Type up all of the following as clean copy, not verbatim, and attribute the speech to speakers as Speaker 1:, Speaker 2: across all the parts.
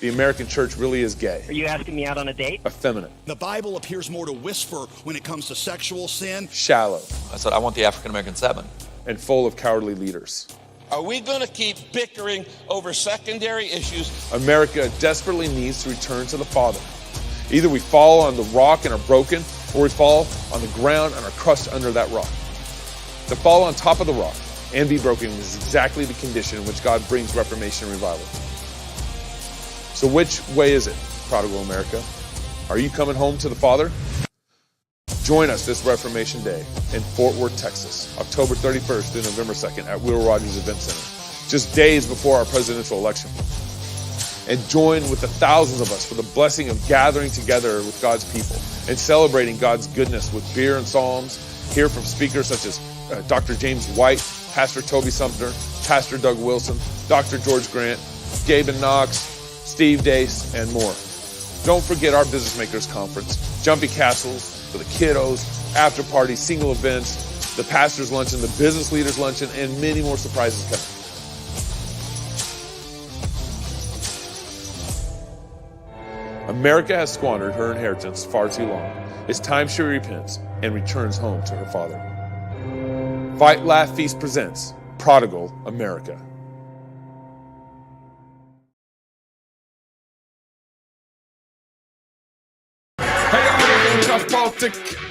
Speaker 1: The American church really is gay.
Speaker 2: Are you asking me out on a date?
Speaker 1: Effeminate.
Speaker 3: The Bible appears more to whisper when it comes to sexual sin.
Speaker 1: Shallow.
Speaker 4: I said, I want the African-American 7.
Speaker 1: And full of cowardly leaders.
Speaker 5: Are we going to keep bickering over secondary issues?
Speaker 1: America desperately needs to return to the Father. Either we fall on the rock and are broken, or we fall on the ground and are crushed under that rock. To fall on top of the rock and be broken is exactly the condition in which God brings reformation and revival. So which way is it, prodigal America? Are you coming home to the Father? Join us this Reformation Day in Fort Worth, Texas, October 31st through November 2nd at Will Rogers Event Center, just days before our presidential election. And join with the thousands of us for the blessing of gathering together with God's people and celebrating God's goodness with beer and psalms. Hear from speakers such as Dr. James White, Pastor Toby Sumter, Pastor Doug Wilson, Dr. George Grant, Gabe and Knox, Steve Dace, and more. Don't forget our Business Makers Conference, Jumpy Castles for the kiddos, after parties, single events, the Pastors Luncheon, the Business Leaders Luncheon, and many more surprises coming. America has squandered her inheritance far too long. It's time she repents and returns home to her Father. Fight, Laugh, Feast presents Prodigal America.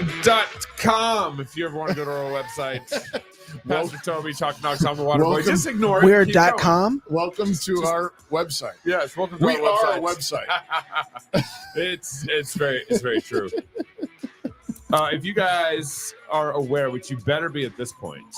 Speaker 1: Politic.com. If you ever want to go to our website, Pastor Toby, Chalk Knox, I'm the Water Boy. Just ignore it.
Speaker 6: We're.com.
Speaker 7: Welcome to our website.
Speaker 1: Yes, welcome to
Speaker 7: we
Speaker 1: our
Speaker 7: are
Speaker 1: website.
Speaker 7: a website.
Speaker 1: It's very true. If you guys are aware, which you better be at this point,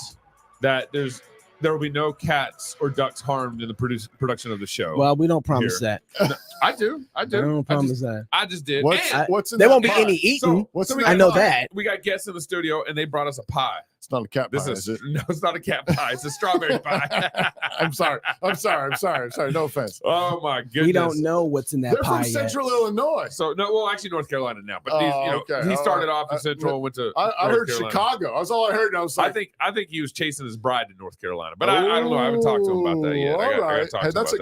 Speaker 1: that there will be no cats or ducks harmed in the production of the show.
Speaker 6: Well, we don't promise that.
Speaker 1: No, I do.
Speaker 6: I don't promise that.
Speaker 1: I just did.
Speaker 7: What's in
Speaker 6: there
Speaker 7: that
Speaker 6: won't be
Speaker 7: pie?
Speaker 6: any eating.
Speaker 1: I
Speaker 6: know that.
Speaker 1: We got guests in the studio, and they brought us a pie.
Speaker 7: It's not a cat pie, is it?
Speaker 1: No, it's not a cat pie. It's a strawberry pie.
Speaker 7: I'm sorry. No offense.
Speaker 1: Oh my goodness.
Speaker 6: We don't know what's in that
Speaker 7: They're
Speaker 6: pie
Speaker 7: from Central Illinois.
Speaker 1: So no, well, actually North Carolina now. But
Speaker 7: okay.
Speaker 1: He started off in Central, went to.
Speaker 7: I heard
Speaker 1: Carolina.
Speaker 7: Chicago. That's all I heard. And I was like,
Speaker 1: I think he was chasing his bride in North Carolina, but I don't know. I haven't talked to him about that yet.
Speaker 7: All right. Hey, that's a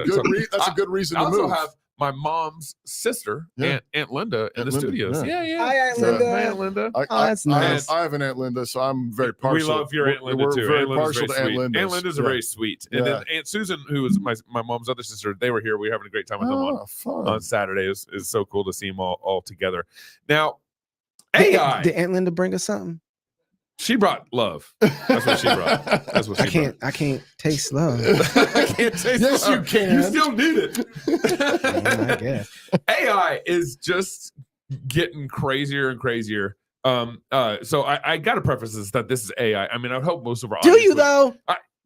Speaker 7: good reason to move.
Speaker 1: I also have my mom's sister, Aunt Linda, in the studios. Yeah.
Speaker 6: Hi, Aunt Linda.
Speaker 1: Hi, Aunt Linda.
Speaker 6: That's nice.
Speaker 7: I have an Aunt Linda, so I'm very partial.
Speaker 1: We love your Aunt Linda, too.
Speaker 7: We're very
Speaker 1: Aunt Linda's
Speaker 7: partial to Aunt Linda.
Speaker 1: Aunt Linda's very sweet. And then Aunt Susan, who was my mom's other sister, they were here. We were having a great time with them on Saturday. It was so cool to see them all together. Now, AI.
Speaker 6: Did Aunt Linda bring us something?
Speaker 1: She brought love. That's what she brought. That's what she brought.
Speaker 6: I can't taste love.
Speaker 1: I can't taste
Speaker 7: yes,
Speaker 1: love.
Speaker 7: you can.
Speaker 1: You still need it.
Speaker 6: I guess.
Speaker 1: AI is just getting crazier and crazier. So I got to preface this that this is AI. I mean, I hope most of our
Speaker 6: Do
Speaker 1: audience
Speaker 6: you though?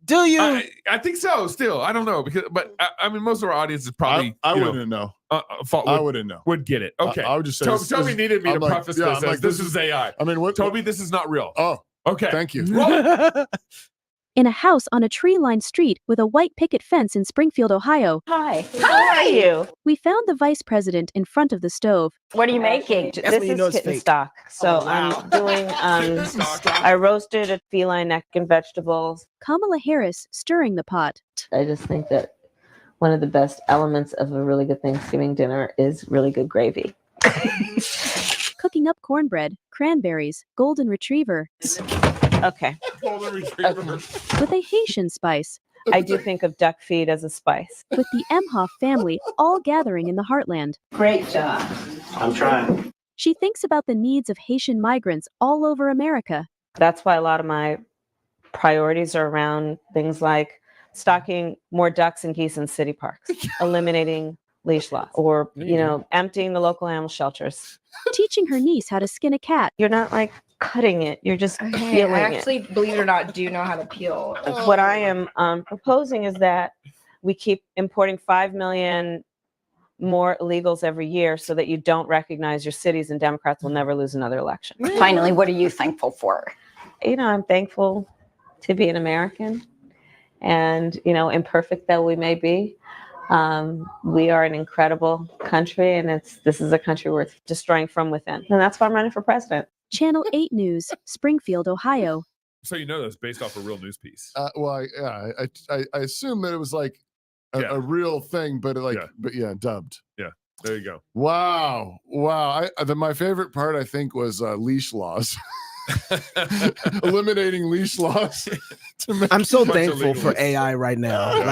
Speaker 6: Do you?
Speaker 1: I think so. Still, I don't know but I mean, most of our audience is probably.
Speaker 7: I wouldn't know. I wouldn't know.
Speaker 1: Would get it. Okay.
Speaker 7: I would just say
Speaker 1: Toby needed me to preface this as this is AI.
Speaker 7: I mean, what?
Speaker 1: Toby, this is not real.
Speaker 7: Oh,
Speaker 1: okay.
Speaker 7: Thank you.
Speaker 8: In a house on a tree-lined street with a white picket fence in Springfield, Ohio.
Speaker 9: Hi. How are you?
Speaker 8: We found the vice president in front of the stove.
Speaker 9: What are you making?
Speaker 6: That's when you know
Speaker 9: This
Speaker 6: it's
Speaker 9: is kitten
Speaker 6: fake.
Speaker 9: stock. So
Speaker 8: wow.
Speaker 9: I'm doing, I roasted a feline neck and vegetables.
Speaker 8: Kamala Harris stirring the pot.
Speaker 9: I just think that one of the best elements of a really good Thanksgiving dinner is really good gravy.
Speaker 8: Cooking up cornbread, cranberries, golden retriever.
Speaker 9: Okay.
Speaker 1: Golden retriever.
Speaker 8: With a Haitian spice.
Speaker 9: I do think of duck feed as a spice.
Speaker 8: With the Emhoff family all gathering in the heartland.
Speaker 9: Great job.
Speaker 2: I'm trying.
Speaker 8: She thinks about the needs of Haitian migrants all over America.
Speaker 9: That's why a lot of my priorities are around things like stocking more ducks and geese in city parks, eliminating leash law, or, emptying the local animal shelters.
Speaker 8: Teaching her niece how to skin a cat.
Speaker 9: You're not like cutting it. You're just peeling
Speaker 10: I actually, believe it or not, do know how to peel.
Speaker 9: What I am proposing is that we keep importing 5 million more illegals every year so that you don't recognize your cities and Democrats will never lose another election.
Speaker 10: Finally, what are you thankful for?
Speaker 9: I'm thankful to be an American and, imperfect though we may be. We are an incredible country and this is a country worth destroying from within. And that's why I'm running for president.
Speaker 8: Channel 8 News, Springfield, Ohio.
Speaker 1: So that's based off a real news piece.
Speaker 7: I assume that it was like a real thing, but dubbed.
Speaker 1: Yeah, there you go.
Speaker 7: Wow. My favorite part, I think, was leash laws. Eliminating leash laws.
Speaker 6: I'm so thankful for AI right now.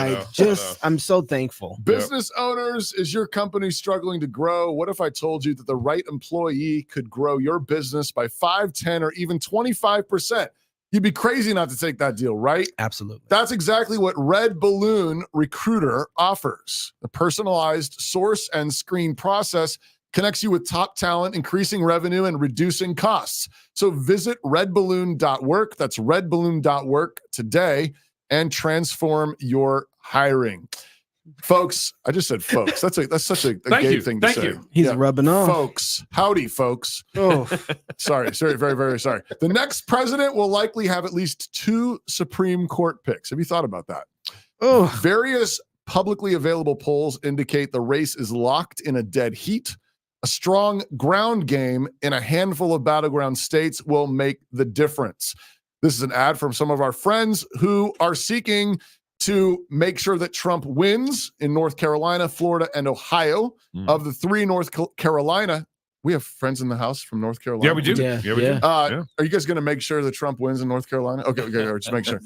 Speaker 6: I'm so thankful.
Speaker 7: Business owners, is your company struggling to grow? What if I told you that the right employee could grow your business by 5, 10, or even 25%? You'd be crazy not to take that deal, right?
Speaker 6: Absolutely.
Speaker 7: That's exactly what Red Balloon Recruiter offers. The personalized source and screen process connects you with top talent, increasing revenue and reducing costs. So visit redballoon.work. That's redballoon.work today and transform your hiring. Folks, I just said folks. That's such a gay thing to say.
Speaker 6: He's rubbing off.
Speaker 7: Folks. Howdy, folks.
Speaker 6: Oh,
Speaker 7: sorry, very, very sorry. The next president will likely have at least 2 Supreme Court picks. Have you thought about that?
Speaker 6: Oh,
Speaker 7: various publicly available polls indicate the race is locked in a dead heat. A strong ground game in a handful of battleground states will make the difference. This is an ad from some of our friends who are seeking to make sure that Trump wins in North Carolina, Florida, and Ohio. Of the 3 North Carolina, we have friends in the house from North Carolina.
Speaker 1: Yeah, we do.
Speaker 6: Yeah,
Speaker 1: we do.
Speaker 7: Are you guys going to make sure that Trump wins in North Carolina? Okay, just make sure.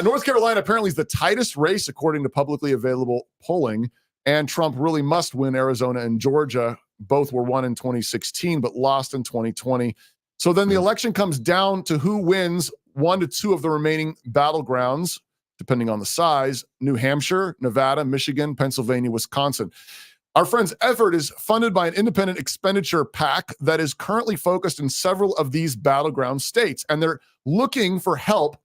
Speaker 7: North Carolina apparently is the tightest race according to publicly available polling, and Trump really must win Arizona and Georgia. Both were won in 2016, but lost in 2020. So then the election comes down to who wins 1 to 2 of the remaining battlegrounds, depending on the size: New Hampshire, Nevada, Michigan, Pennsylvania, Wisconsin. Our friend's effort is funded by an independent expenditure PAC that is currently focused in several of these battleground states. And they're looking for help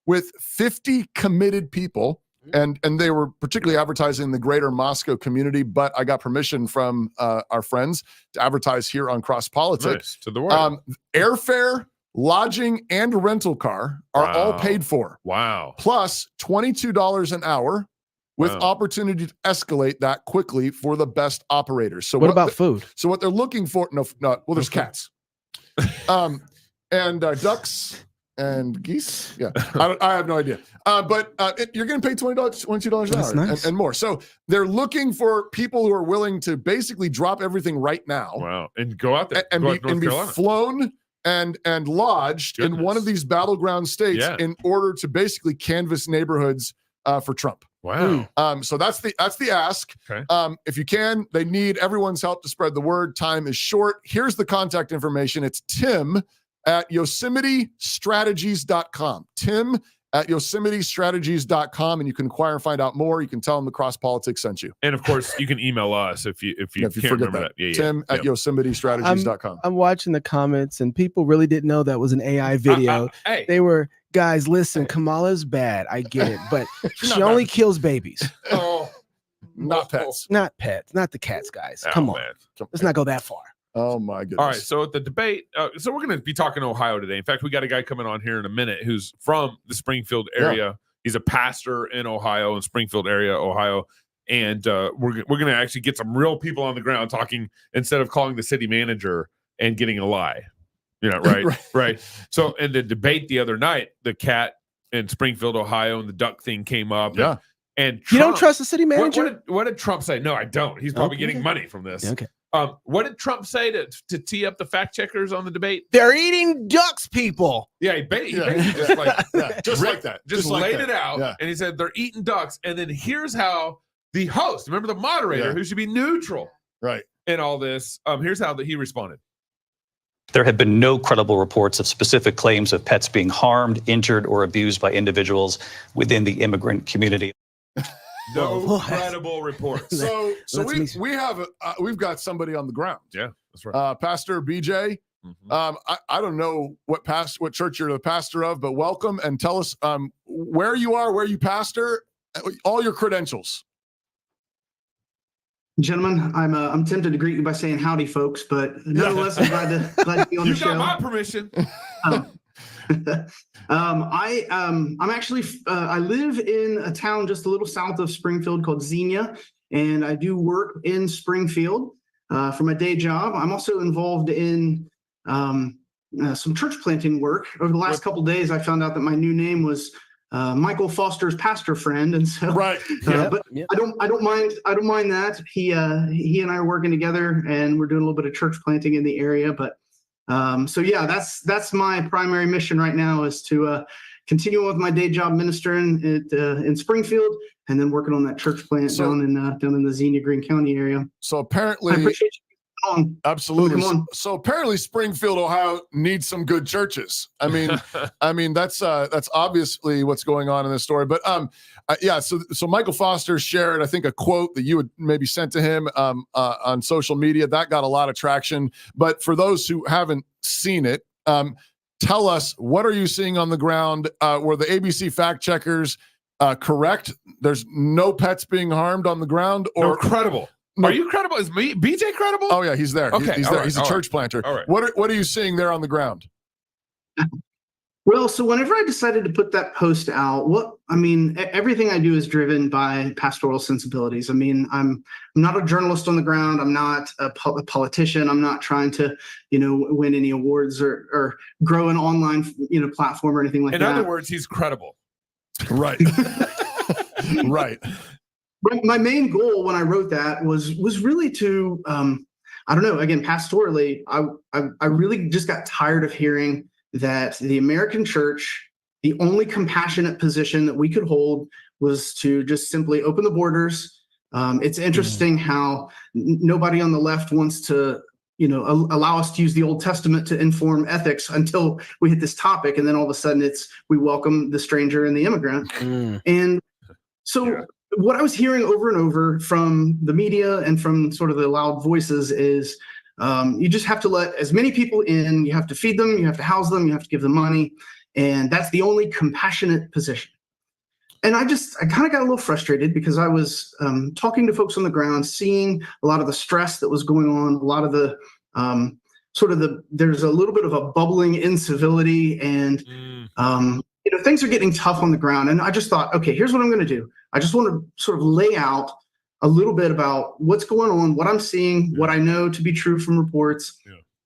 Speaker 7: with 50 committed people. And they were particularly advertising the greater Moscow community, but I got permission from our friends to advertise here on Cross Politics.
Speaker 1: Nice. To the world.
Speaker 7: Airfare, lodging, and rental car are all paid for.
Speaker 1: Wow.
Speaker 7: Plus $22 an hour with opportunity to escalate that quickly for the best operators. So
Speaker 6: what about food?
Speaker 7: So what they're looking for, there's cats. And ducks and geese. Yeah, I have no idea. But you're getting paid $22 an hour
Speaker 6: nice.
Speaker 7: and more. So they're looking for people who are willing to basically drop everything right now.
Speaker 1: Wow. And go out there
Speaker 7: and be flown and lodged in one of these battleground states in order to basically canvass neighborhoods for Trump.
Speaker 1: Wow.
Speaker 7: So that's the ask.
Speaker 1: Okay.
Speaker 7: If you can, they need everyone's help to spread the word. Time is short. Here's the contact information. It's Tim at YosemiteStrategies.com. Tim at YosemiteStrategies.com, and you can inquire and find out more. You can tell them the Cross Politics sent you.
Speaker 1: And of course, you can email us if you can't remember that. Yeah,
Speaker 7: Tim at YosemiteStrategies.com.
Speaker 6: I'm watching the comments, and people really didn't know that was an AI video.
Speaker 1: Hey.
Speaker 6: They were, guys, listen, Kamala's bad. I get it, but she only kills babies.
Speaker 1: Oh,
Speaker 7: not pets.
Speaker 6: Not pets. Not the cats, guys. Come on.
Speaker 1: Man.
Speaker 6: Let's not go that far.
Speaker 7: Oh my goodness.
Speaker 1: All right, so at the debate, so we're going to be talking Ohio today. In fact, we got a guy coming on here in a minute who's from the Springfield area. Yeah. He's a pastor in Ohio, in Springfield area, Ohio, and we're going to actually get some real people on the ground talking instead of calling the city manager and getting a lie. You know, right? Right. So in the debate the other night, the cat in Springfield, Ohio, and the duck thing came up.
Speaker 7: Yeah.
Speaker 1: And Trump,
Speaker 6: you don't trust the city manager?
Speaker 1: What did Trump say? No, I don't. He's probably getting money from this.
Speaker 6: Okay.
Speaker 1: What did Trump say to tee up the fact checkers on the debate?
Speaker 6: They're eating ducks, people.
Speaker 1: Yeah, he basically just like
Speaker 7: like that.
Speaker 1: Just laid it out, and he said they're eating ducks. And then here's how the host, remember the moderator, who should be neutral,
Speaker 7: right,
Speaker 1: in all this. Here's how he responded.
Speaker 11: There have been no credible reports of specific claims of pets being harmed, injured, or abused by individuals within the immigrant community.
Speaker 1: No credible reports.
Speaker 7: So we've got somebody on the ground.
Speaker 1: Yeah, that's right.
Speaker 7: Pastor BJ. I don't know what church you're the pastor of, but welcome and tell us where you are, where you pastor, all your credentials.
Speaker 12: Gentlemen, I'm tempted to greet you by saying howdy, folks, but nonetheless, I'm glad to be on the show.
Speaker 1: You got my permission.
Speaker 12: I'm actually I live in a town just a little south of Springfield called Xenia, and I do work in Springfield for my day job. I'm also involved in some church planting work. Over the last couple of days, I found out that my new name was Michael Foster's pastor friend, and so
Speaker 7: Right.
Speaker 12: but I don't mind that he and I are working together, and we're doing a little bit of church planting in the area. But so yeah, that's my primary mission right now, is to continue with my day job ministering in Springfield, and then working on that church plant down in the Xenia Greene County area.
Speaker 7: So apparently,
Speaker 12: I appreciate you.
Speaker 7: Absolutely.
Speaker 12: Come on.
Speaker 7: So apparently Springfield, Ohio needs some good churches. I mean, that's obviously what's going on in this story. But so Michael Foster shared, I think, a quote that you had maybe sent to him on social media. That got a lot of traction. But for those who haven't seen it, tell us, what are you seeing on the ground? Were the ABC fact checkers correct? There's no pets being harmed on the ground? Or
Speaker 1: no, credible.
Speaker 7: No.
Speaker 1: Are you credible? Is BJ credible?
Speaker 7: Oh yeah, he's there.
Speaker 1: Okay,
Speaker 7: he's there. He's a church planter.
Speaker 1: All right.
Speaker 7: What are you seeing there on the ground?
Speaker 12: Well, so whenever I decided to put that post out, everything I do is driven by pastoral sensibilities. I mean, I'm not a journalist on the ground. I'm not a politician. I'm not trying to, win any awards or grow an online, platform or anything like that.
Speaker 1: In other words, he's credible.
Speaker 7: Right. Right.
Speaker 12: My main goal when I wrote that was really to, I don't know, again, pastorally, I really just got tired of hearing that the American church, the only compassionate position that we could hold was to just simply open the borders. It's interesting how nobody on the left wants to, allow us to use the Old Testament to inform ethics until we hit this topic. And then all of a sudden we welcome the stranger and the immigrant. And so what I was hearing over and over from the media and from sort of the loud voices is you just have to let as many people in, you have to feed them, you have to house them, you have to give them money. And that's the only compassionate position. And I kind of got a little frustrated because I was talking to folks on the ground, seeing a lot of the stress that was going on, a lot of the there's a little bit of a bubbling incivility, and things are getting tough on the ground. And I just thought, okay, here's what I'm going to do. I just want to sort of lay out a little bit about what's going on, what I'm seeing, what I know to be true from reports,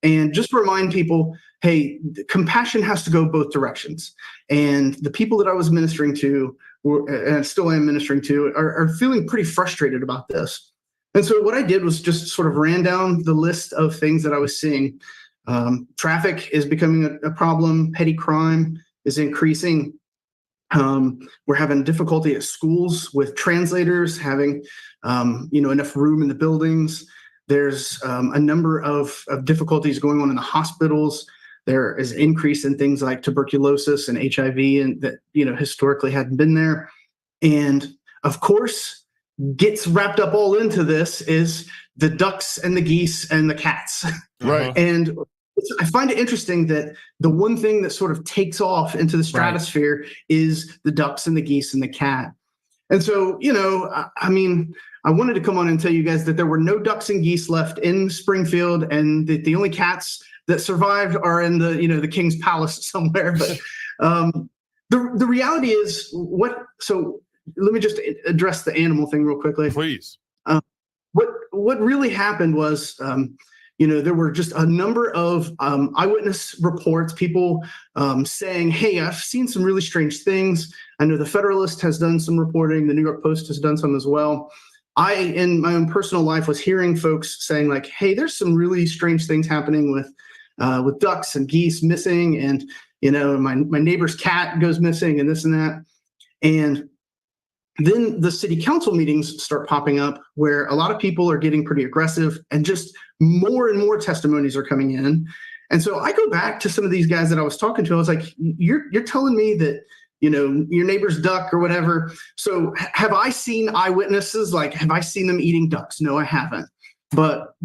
Speaker 12: and just remind people, hey, compassion has to go both directions. And the people that I was ministering to, and still am ministering to, are feeling pretty frustrated about this. And so what I did was just sort of ran down the list of things that I was seeing. Traffic is becoming a problem. Petty crime is increasing. We're having difficulty at schools with translators having, enough room in the buildings. There's a number of difficulties going on in the hospitals. There is an increase in things like tuberculosis and HIV, and that, historically hadn't been there. And of course, gets wrapped up all into this is the ducks and the geese and the cats.
Speaker 7: Right.
Speaker 12: And I find it interesting that the one thing that sort of takes off into the stratosphere is the ducks and the geese and the cat. And so, I wanted to come on and tell you guys that there were no ducks and geese left in Springfield, and that the only cats that survived are in the King's Palace somewhere. But the reality is so let me just address the animal thing real quickly.
Speaker 1: Please.
Speaker 12: What really happened was, there were just a number of eyewitness reports, people saying, hey, I've seen some really strange things. I know the Federalist has done some reporting. The New York Post has done some as well. I, in my own personal life, was hearing folks saying like, hey, there's some really strange things happening with ducks and geese missing. And, my neighbor's cat goes missing and this and that. And then the city council meetings start popping up where a lot of people are getting pretty aggressive, and just more and more testimonies are coming in. And so I go back to some of these guys that I was talking to. I was like, you're telling me that, your neighbor's duck or whatever. So have I seen eyewitnesses? Like, have I seen them eating ducks? No, I haven't. But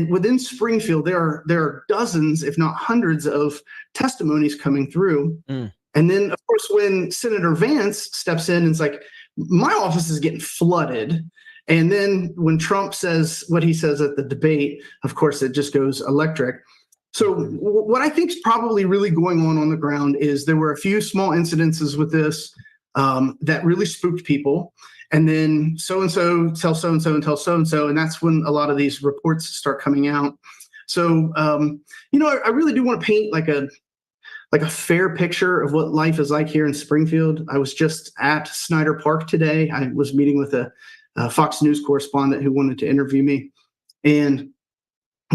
Speaker 12: within Springfield, there are dozens, if not hundreds, of testimonies coming through. And then, of course, when Senator Vance steps in and is like, my office is getting flooded. And then when Trump says what he says at the debate, of course, it just goes electric. So what I think is probably really going on the ground is there were a few small incidences with this that really spooked people. And then so-and-so tell so-and-so and tell so-and-so. And that's when a lot of these reports start coming out. So, I really do want to paint like like a fair picture of what life is like here in Springfield. I was just at Snyder Park today. I was meeting with a Fox News correspondent who wanted to interview me. And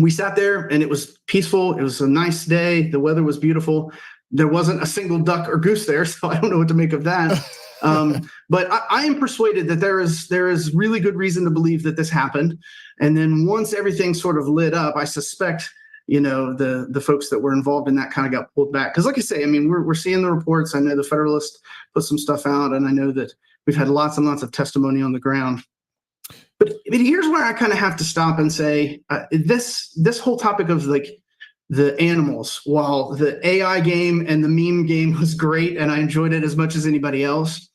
Speaker 12: we sat there and it was peaceful. It was a nice day. The weather was beautiful. There wasn't a single duck or goose there, so I don't know what to make of that. But I am persuaded that there is really good reason to believe that this happened. And then once everything sort of lit up, I suspect, the folks that were involved in that kind of got pulled back. Because like I say, I mean, we're seeing the reports. I know the Federalist put some stuff out, and I know that we've had lots and lots of testimony on the ground. But here's where I kind of have to stop and say this whole topic of like the animals, while the AI game and the meme game was great and I enjoyed it as much as anybody else,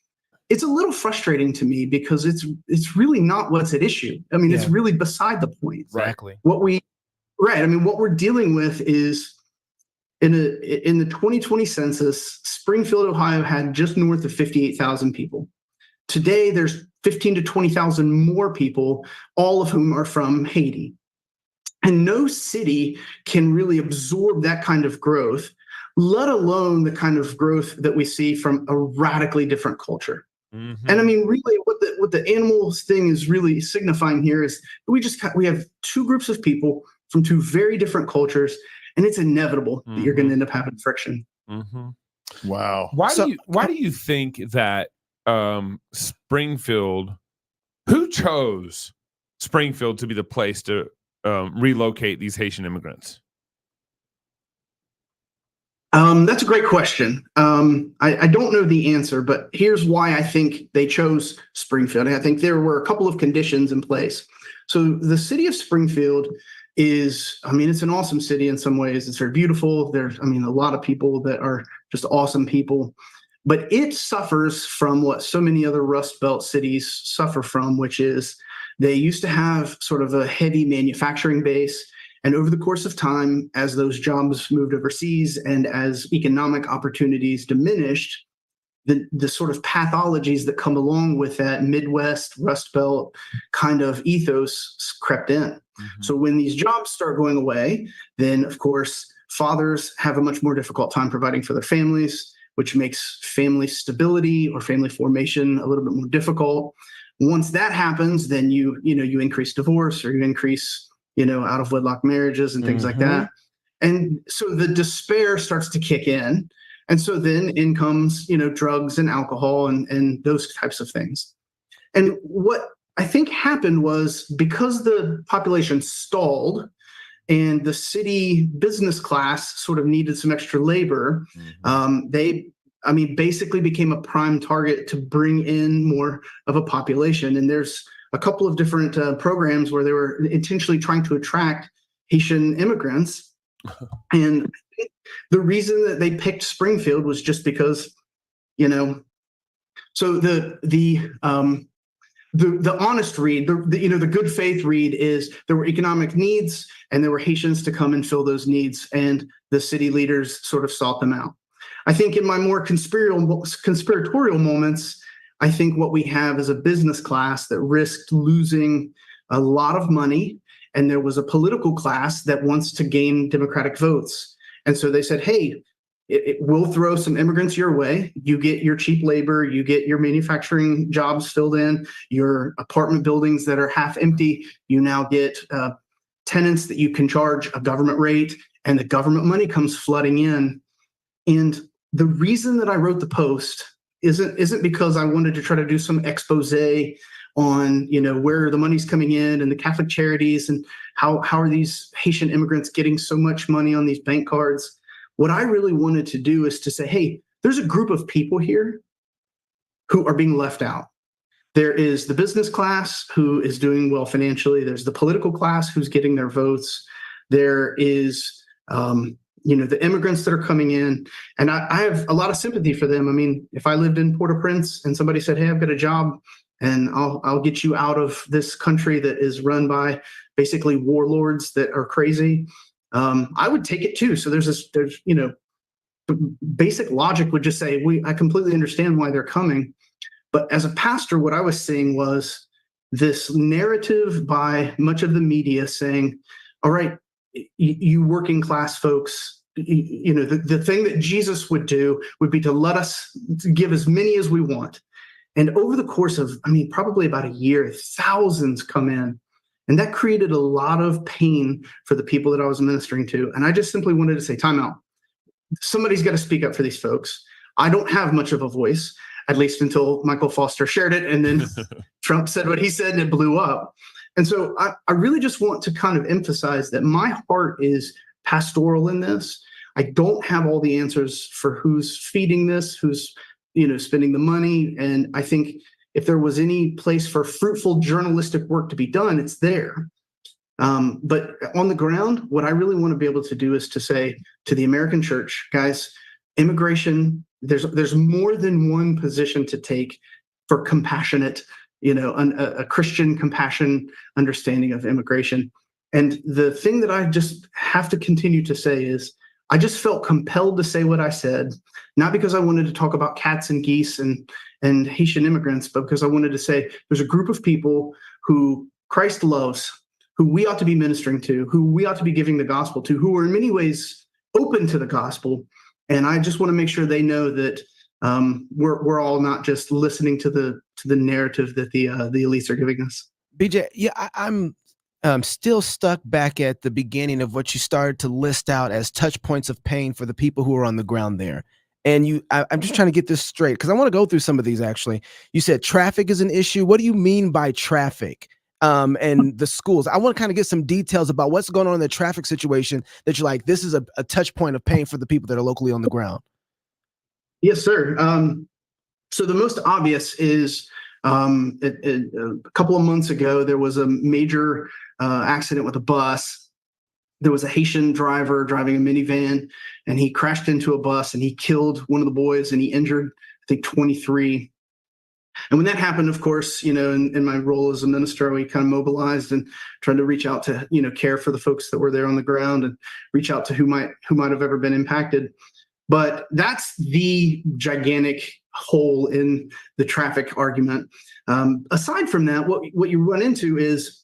Speaker 12: it's a little frustrating to me because it's really not what's at issue. I mean, it's really beside the point.
Speaker 13: Exactly.
Speaker 12: What we're dealing with is in the 2020 census, Springfield, Ohio had just north of 58,000 people. Today, there's 15 to 20,000 more people, all of whom are from Haiti. And no city can really absorb that kind of growth, let alone the kind of growth that we see from a radically different culture. Mm-hmm. And I mean, really, what the animals thing is really signifying here is we have two groups of people from two very different cultures, and it's inevitable that you're going to end up having friction.
Speaker 13: Mm-hmm.
Speaker 7: Wow.
Speaker 13: Why do you think that Springfield? Who chose Springfield to be the place to relocate these Haitian immigrants?
Speaker 12: That's a great question. I don't know the answer, but here's why I think they chose Springfield. I think there were a couple of conditions in place. So the city of Springfield it's an awesome city in some ways. It's very beautiful. There's, a lot of people that are just awesome people, but it suffers from what so many other Rust Belt cities suffer from, which is they used to have sort of a heavy manufacturing base. And over the course of time, as those jobs moved overseas and as economic opportunities diminished, the sort of pathologies that come along with that Midwest Rust Belt kind of ethos crept in. Mm-hmm. So when these jobs start going away, then of course, fathers have a much more difficult time providing for their families, which makes family stability or family formation a little bit more difficult. Once that happens, then you increase divorce or you increase out of wedlock marriages and things like that. And so the despair starts to kick in. And so then in comes, drugs and alcohol and those types of things. And what I think happened was because the population stalled and the city business class sort of needed some extra labor, they basically became a prime target to bring in more of a population. And there's a couple of different programs where they were intentionally trying to attract Haitian immigrants. And the reason that they picked Springfield was just because, so the honest read, the good faith read is there were economic needs and there were Haitians to come and fill those needs, and the city leaders sort of sought them out. I think in my more conspiratorial moments, I think what we have is a business class that risked losing a lot of money, and there was a political class that wants to gain Democratic votes. And so they said, hey, we'll throw some immigrants your way. You get your cheap labor, you get your manufacturing jobs filled in, your apartment buildings that are half empty. You now get tenants that you can charge a government rate, and the government money comes flooding in. And the reason that I wrote the post isn't because I wanted to try to do some expose on where the money's coming in and the Catholic charities and how are these Haitian immigrants getting so much money on these bank cards. What I really wanted to do is to say, hey, there's a group of people here who are being left out. There is the business class who is doing well financially. There's the political class who's getting their votes. There is the immigrants that are coming in, and I have a lot of sympathy for them. If I lived in Port-au-Prince and somebody said, hey, I've got a job and I'll get you out of this country that is run by basically warlords that are crazy, I would take it too. So there's basic logic would just say, I completely understand why they're coming. But as a pastor, what I was seeing was this narrative by much of the media saying, all right, you working class folks, the thing that Jesus would do would be to let us give as many as we want. And over the course of, probably about a year, thousands come in. And that created a lot of pain for the people that I was ministering to. And I just simply wanted to say, time out. Somebody's got to speak up for these folks. I don't have much of a voice, at least until Michael Foster shared it. And then Trump said what he said and it blew up. And so I really just want to kind of emphasize that my heart is pastoral in this. I don't have all the answers for who's feeding this, who's spending the money. And I think if there was any place for fruitful journalistic work to be done, it's there. But on the ground, what I really want to be able to do is to say to the American church, guys, immigration, there's more than one position to take for compassionate, a Christian compassion understanding of immigration. And the thing that I just have to continue to say is, I just felt compelled to say what I said, not because I wanted to talk about cats and geese and Haitian immigrants, but because I wanted to say there's a group of people who Christ loves, who we ought to be ministering to, who we ought to be giving the gospel to, who are in many ways open to the gospel. And I just want to make sure they know that we're all not just listening to the narrative that the elites are giving us.
Speaker 6: BJ, yeah, I'm still stuck back at the beginning of what you started to list out as touch points of pain for the people who are on the ground there. And I'm just trying to get this straight because I want to go through some of these. Actually, you said traffic is an issue. What do you mean by traffic? And the schools. I want to kind of get some details about what's going on in the traffic situation that you're like, this is a touch point of pain for the people that are locally on the ground.
Speaker 12: Yes, sir. So the most obvious is a couple of months ago, there was a major accident with a bus. There was a Haitian driver driving a minivan, and he crashed into a bus and he killed one of the boys and he injured, I think, 23. And when that happened, of course, in my role as a minister, we kind of mobilized and tried to reach out to, care for the folks that were there on the ground and reach out to who might have ever been impacted. But that's the gigantic hole in the traffic argument. Aside from that, what you run into is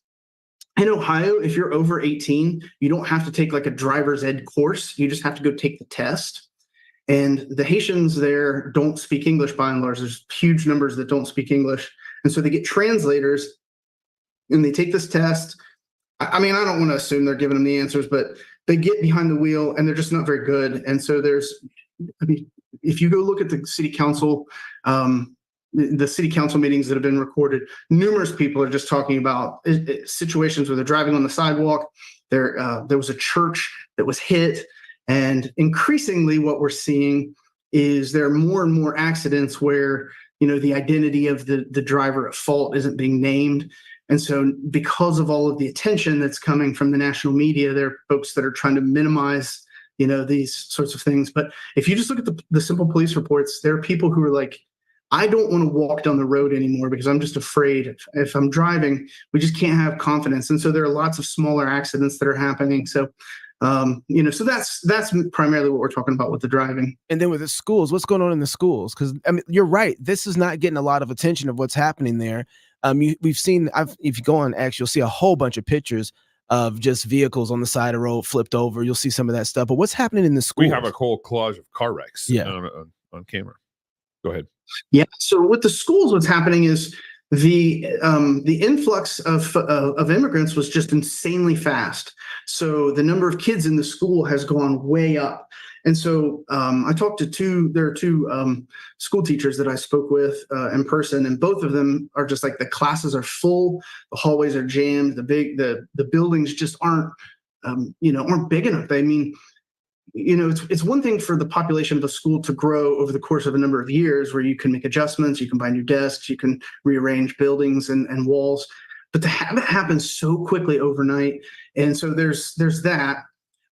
Speaker 12: in Ohio, if you're over 18, you don't have to take like a driver's ed course. You just have to go take the test. And the Haitians there don't speak English by and large. There's huge numbers that don't speak English. And so they get translators and they take this test. I don't want to assume they're giving them the answers, but they get behind the wheel and they're just not very good. And so if you go look at the city council meetings that have been recorded, numerous people are just talking about situations where they're driving on the sidewalk. There was a church that was hit. And increasingly what we're seeing is there are more and more accidents where, the identity of the driver at fault isn't being named. And so because of all of the attention that's coming from the national media, there are folks that are trying to minimize, these sorts of things. But if you just look at the simple police reports, there are people who are like, I don't want to walk down the road anymore because I'm just afraid. If I'm driving, we just can't have confidence. And so there are lots of smaller accidents that are happening. So so that's primarily what we're talking about with the driving.
Speaker 6: And then with the schools, what's going on in the schools? Because you're right. This is not getting a lot of attention of what's happening there. We've seen, if you go on X, you'll see a whole bunch of pictures of just vehicles on the side of the road flipped over. You'll see some of that stuff. But what's happening in the schools?
Speaker 13: We have a whole collage of car wrecks on camera. Go ahead.
Speaker 12: Yeah. So with the schools, what's happening is the influx of immigrants was just insanely fast. So the number of kids in the school has gone way up. And so I talked to there are two school teachers that I spoke with in person, and both of them are just like, the classes are full, the hallways are jammed, the buildings just aren't big enough. It's one thing for the population of a school to grow over the course of a number of years where you can make adjustments, you can buy new desks, you can rearrange buildings and walls, but to have it happen so quickly overnight. And so there's that.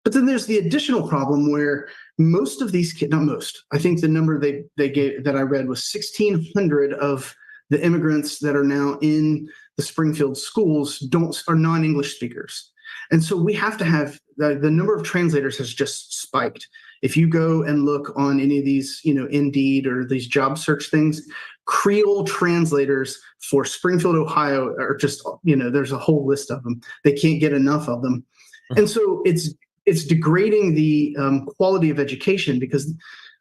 Speaker 12: But then there's the additional problem where most of these kids, not most, I think the number they gave that I read was 1,600 of the immigrants that are now in the Springfield schools are non-English speakers. And so we have to have the number of translators has just spiked. If you go and look on any of these, Indeed or these job search things, Creole translators for Springfield, Ohio are just, there's a whole list of them. They can't get enough of them. And so it's it's degrading the quality of education because,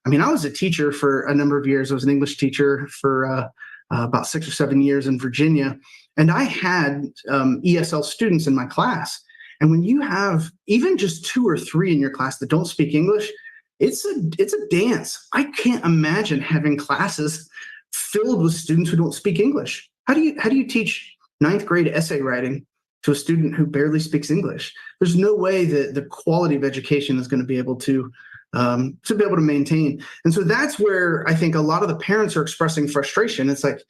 Speaker 12: I mean, I was a teacher for a number of years. I was an English teacher for about 6 or 7 years in Virginia, and I had ESL students in my class. And when you have even just 2 or 3 in your class that don't speak English, it's a dance. I can't imagine having classes filled with students who don't speak English. How do you teach 9th grade essay writing to a student who barely speaks English? There's no way that the quality of education is going to be able to maintain. And so that's where I think a lot of the parents are expressing frustration. It's like,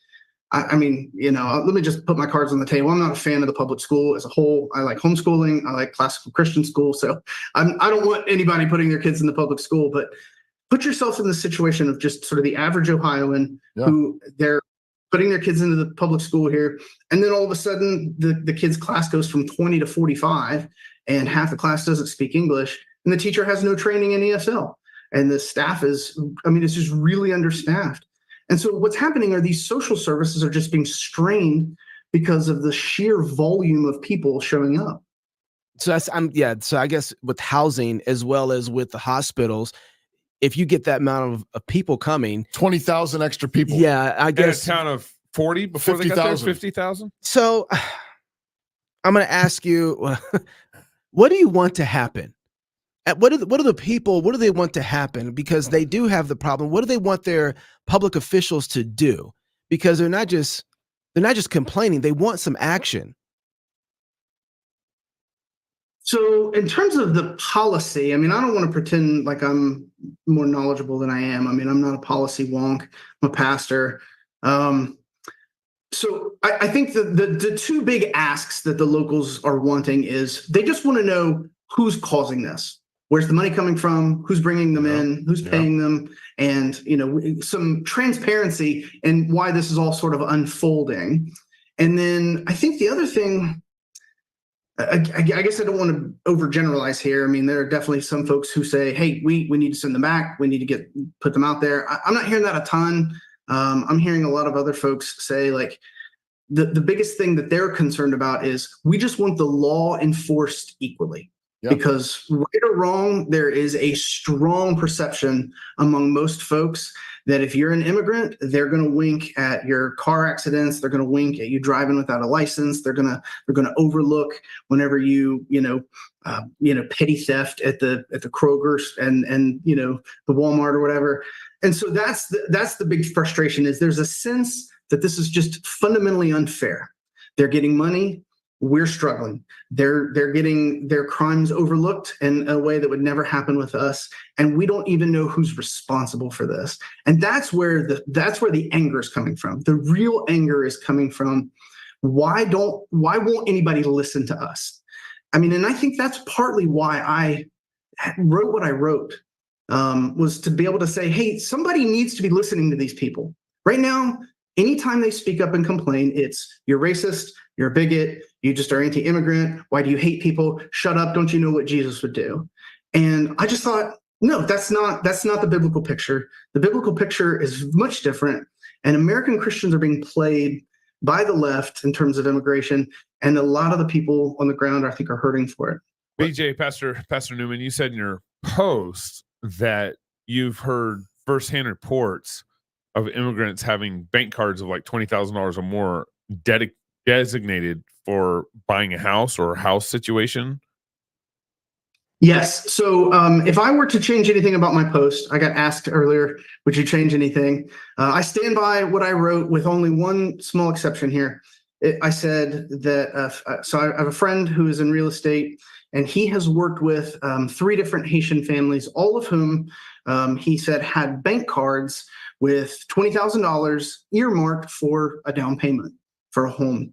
Speaker 12: I mean, let me just put my cards on the table. I'm not a fan of the public school as a whole. I like homeschooling. I like classical Christian school. So I don't want anybody putting their kids in the public school, but put yourself in the situation of just sort of the average Ohioan who they're putting their kids into the public school here. And then all of a sudden the kids' class goes from 20 to 45 and half the class doesn't speak English and the teacher has no training in ESL. And the staff it's just really understaffed. And so what's happening are these social services are just being strained because of the sheer volume of people showing up.
Speaker 6: So so I guess with housing as well as with the hospitals, if you get that amount of people coming,
Speaker 7: 20,000 extra people.
Speaker 6: Yeah, I guess
Speaker 13: in a town of 40 before 50, they got there, 50,000.
Speaker 6: So I'm going to ask you, what do you want to happen? What are the people? What do they want to happen? Because they do have the problem. What do they want their public officials to do? Because they're not just complaining. They want some action.
Speaker 12: So in terms of the policy, I mean, I don't want to pretend like I'm more knowledgeable than I am. I mean, I'm not a policy wonk. I'm a pastor. So I think the 2 big asks that the locals are wanting is they just want to know who's causing this. Where's the money coming from? Who's bringing them in? Who's paying them? And, some transparency in why this is all sort of unfolding. And then I think the other thing, I guess I don't want to overgeneralize here. I mean, there are definitely some folks who say, hey, we need to send them back. We need to put them out there. I'm not hearing that a ton. I'm hearing a lot of other folks say, like, the biggest thing that they're concerned about is we just want the law enforced equally. Because right or wrong, there is a strong perception among most folks that if you're an immigrant, they're going to wink at your car accidents. They're going to wink at you driving without a license. They're going to overlook whenever you petty theft at the Kroger's and the Walmart or whatever. And so that's the big frustration is there's a sense that this is just fundamentally unfair. They're getting money. We're struggling. They're getting their crimes overlooked in a way that would never happen with us, and we don't even know who's responsible for this. And that's where the anger is coming from. The real anger is coming from why won't anybody listen to us? I mean, and I think that's partly why I wrote what I wrote, was to be able to say, hey, somebody needs to be listening to these people. Right now, anytime they speak up and complain, it's you're racist, you're a bigot, you just are anti-immigrant, why do you hate people? Shut up, don't you know what Jesus would do? And I just thought, no, that's not the biblical picture. The biblical picture is much different, and American Christians are being played by the left in terms of immigration, and a lot of the people on the ground, I think, are hurting for it.
Speaker 13: BJ, Pastor Newman, you said in your post that you've heard firsthand reports of immigrants having bank cards of like $20,000 or more designated for buying a house or a house situation.
Speaker 12: Yes. So if I were to change anything about my post, I got asked earlier, would you change anything? I stand by what I wrote with only one small exception here. I said that, so I have a friend who is in real estate, and he has worked with 3 different Haitian families, all of whom he said had bank cards with $20,000 earmarked for a down payment for a home.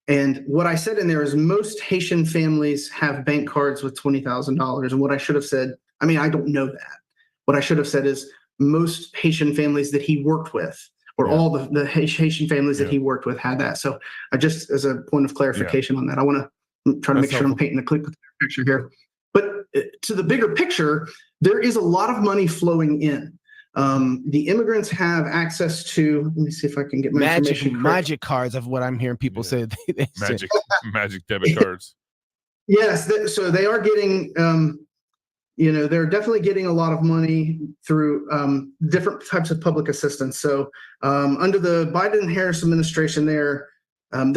Speaker 12: And what I said in there is most Haitian families have bank cards with $20,000. And what I should have said, I mean, I don't know that. What I should have said is most Haitian families that he worked with, or all the Haitian families that he worked with, had that. So I just, as a point of clarification on that, I want to try to make sure I'm painting a clear picture here. But to the bigger picture, there is a lot of money flowing in. The immigrants have access to, let me see if I can get my information
Speaker 6: magic cards of what I'm hearing people say.
Speaker 13: Magic debit cards.
Speaker 12: Yes. So they are getting they're definitely getting a lot of money through different types of public assistance. So under the Biden-Harris administration, they're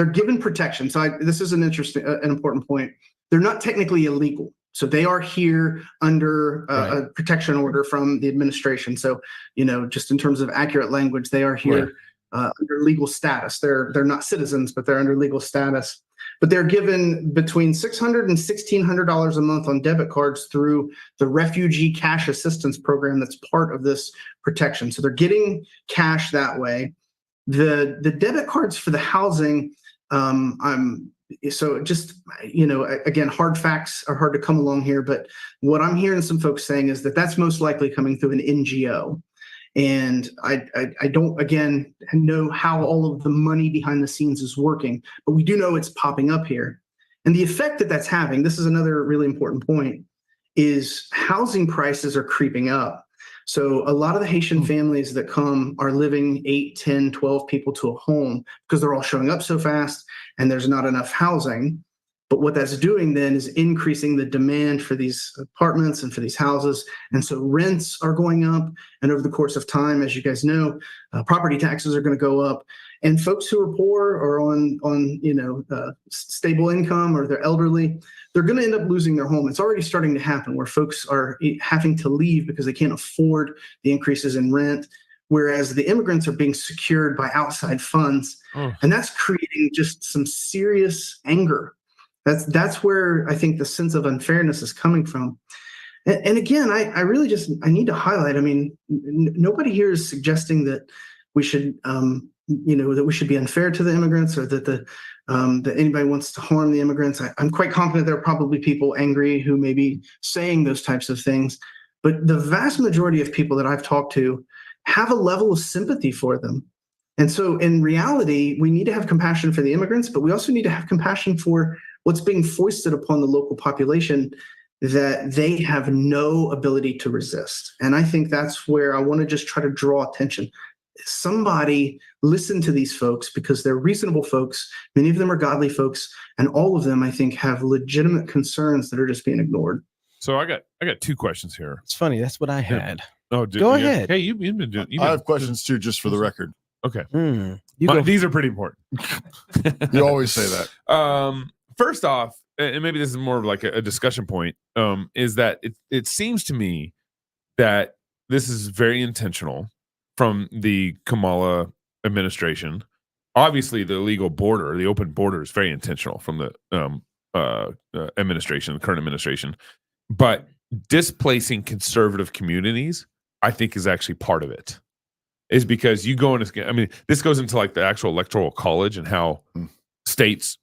Speaker 12: given protection. So this is an important point. They're not technically illegal. So they are here under a protection order from the administration. So, just in terms of accurate language, they are here under legal status. They're not citizens, but they're under legal status. But they're given between $600 and $1,600 a month on debit cards through the Refugee Cash Assistance Program that's part of this protection. So they're getting cash that way. The debit cards for the housing, so just, again, hard facts are hard to come along here, but what I'm hearing some folks saying is that that's most likely coming through an NGO. And I don't, again, know how all of the money behind the scenes is working, but we do know it's popping up here. And the effect that that's having, this is another really important point, is housing prices are creeping up. So a lot of the Haitian families that come are living 8, 10, 12 people to a home because they're all showing up so fast and there's not enough housing. But what that's doing then is increasing the demand for these apartments and for these houses. And so rents are going up. And over the course of time, as you guys know, property taxes are going to go up. And folks who are poor or on stable income, or they're elderly, they're going to end up losing their home. It's already starting to happen where folks are having to leave because they can't afford the increases in rent, whereas the immigrants are being secured by outside funds. And that's creating just some serious anger. That's where I think the sense of unfairness is coming from. And again, I really I need to highlight, nobody here is suggesting that we should, that we should be unfair to the immigrants, or that that anybody wants to harm the immigrants. I'm quite confident there are probably people angry who may be saying those types of things, but the vast majority of people that I've talked to have a level of sympathy for them. And so in reality, we need to have compassion for the immigrants, but we also need to have compassion for what's being foisted upon the local population that they have no ability to resist. And I think that's where I want to just try to draw attention. Somebody listen to these folks, because they're reasonable folks. Many of them are godly folks, and all of them, I think, have legitimate concerns that are just being ignored.
Speaker 13: So I got 2 questions here.
Speaker 6: It's funny. That's what I had.
Speaker 13: Oh,
Speaker 6: go ahead.
Speaker 13: Hey, you've been doing.
Speaker 7: I have questions too, just for the record.
Speaker 13: Okay.
Speaker 6: These
Speaker 13: are pretty important.
Speaker 7: You always say that.
Speaker 13: First off, and maybe this is more of like a discussion point, is that it seems to me that this is very intentional from the Kamala administration. Obviously, the illegal border, the open border, is very intentional from the administration, the current administration. But displacing conservative communities, I think, is actually part of it. Is because you go into, this goes into like the actual electoral college and how states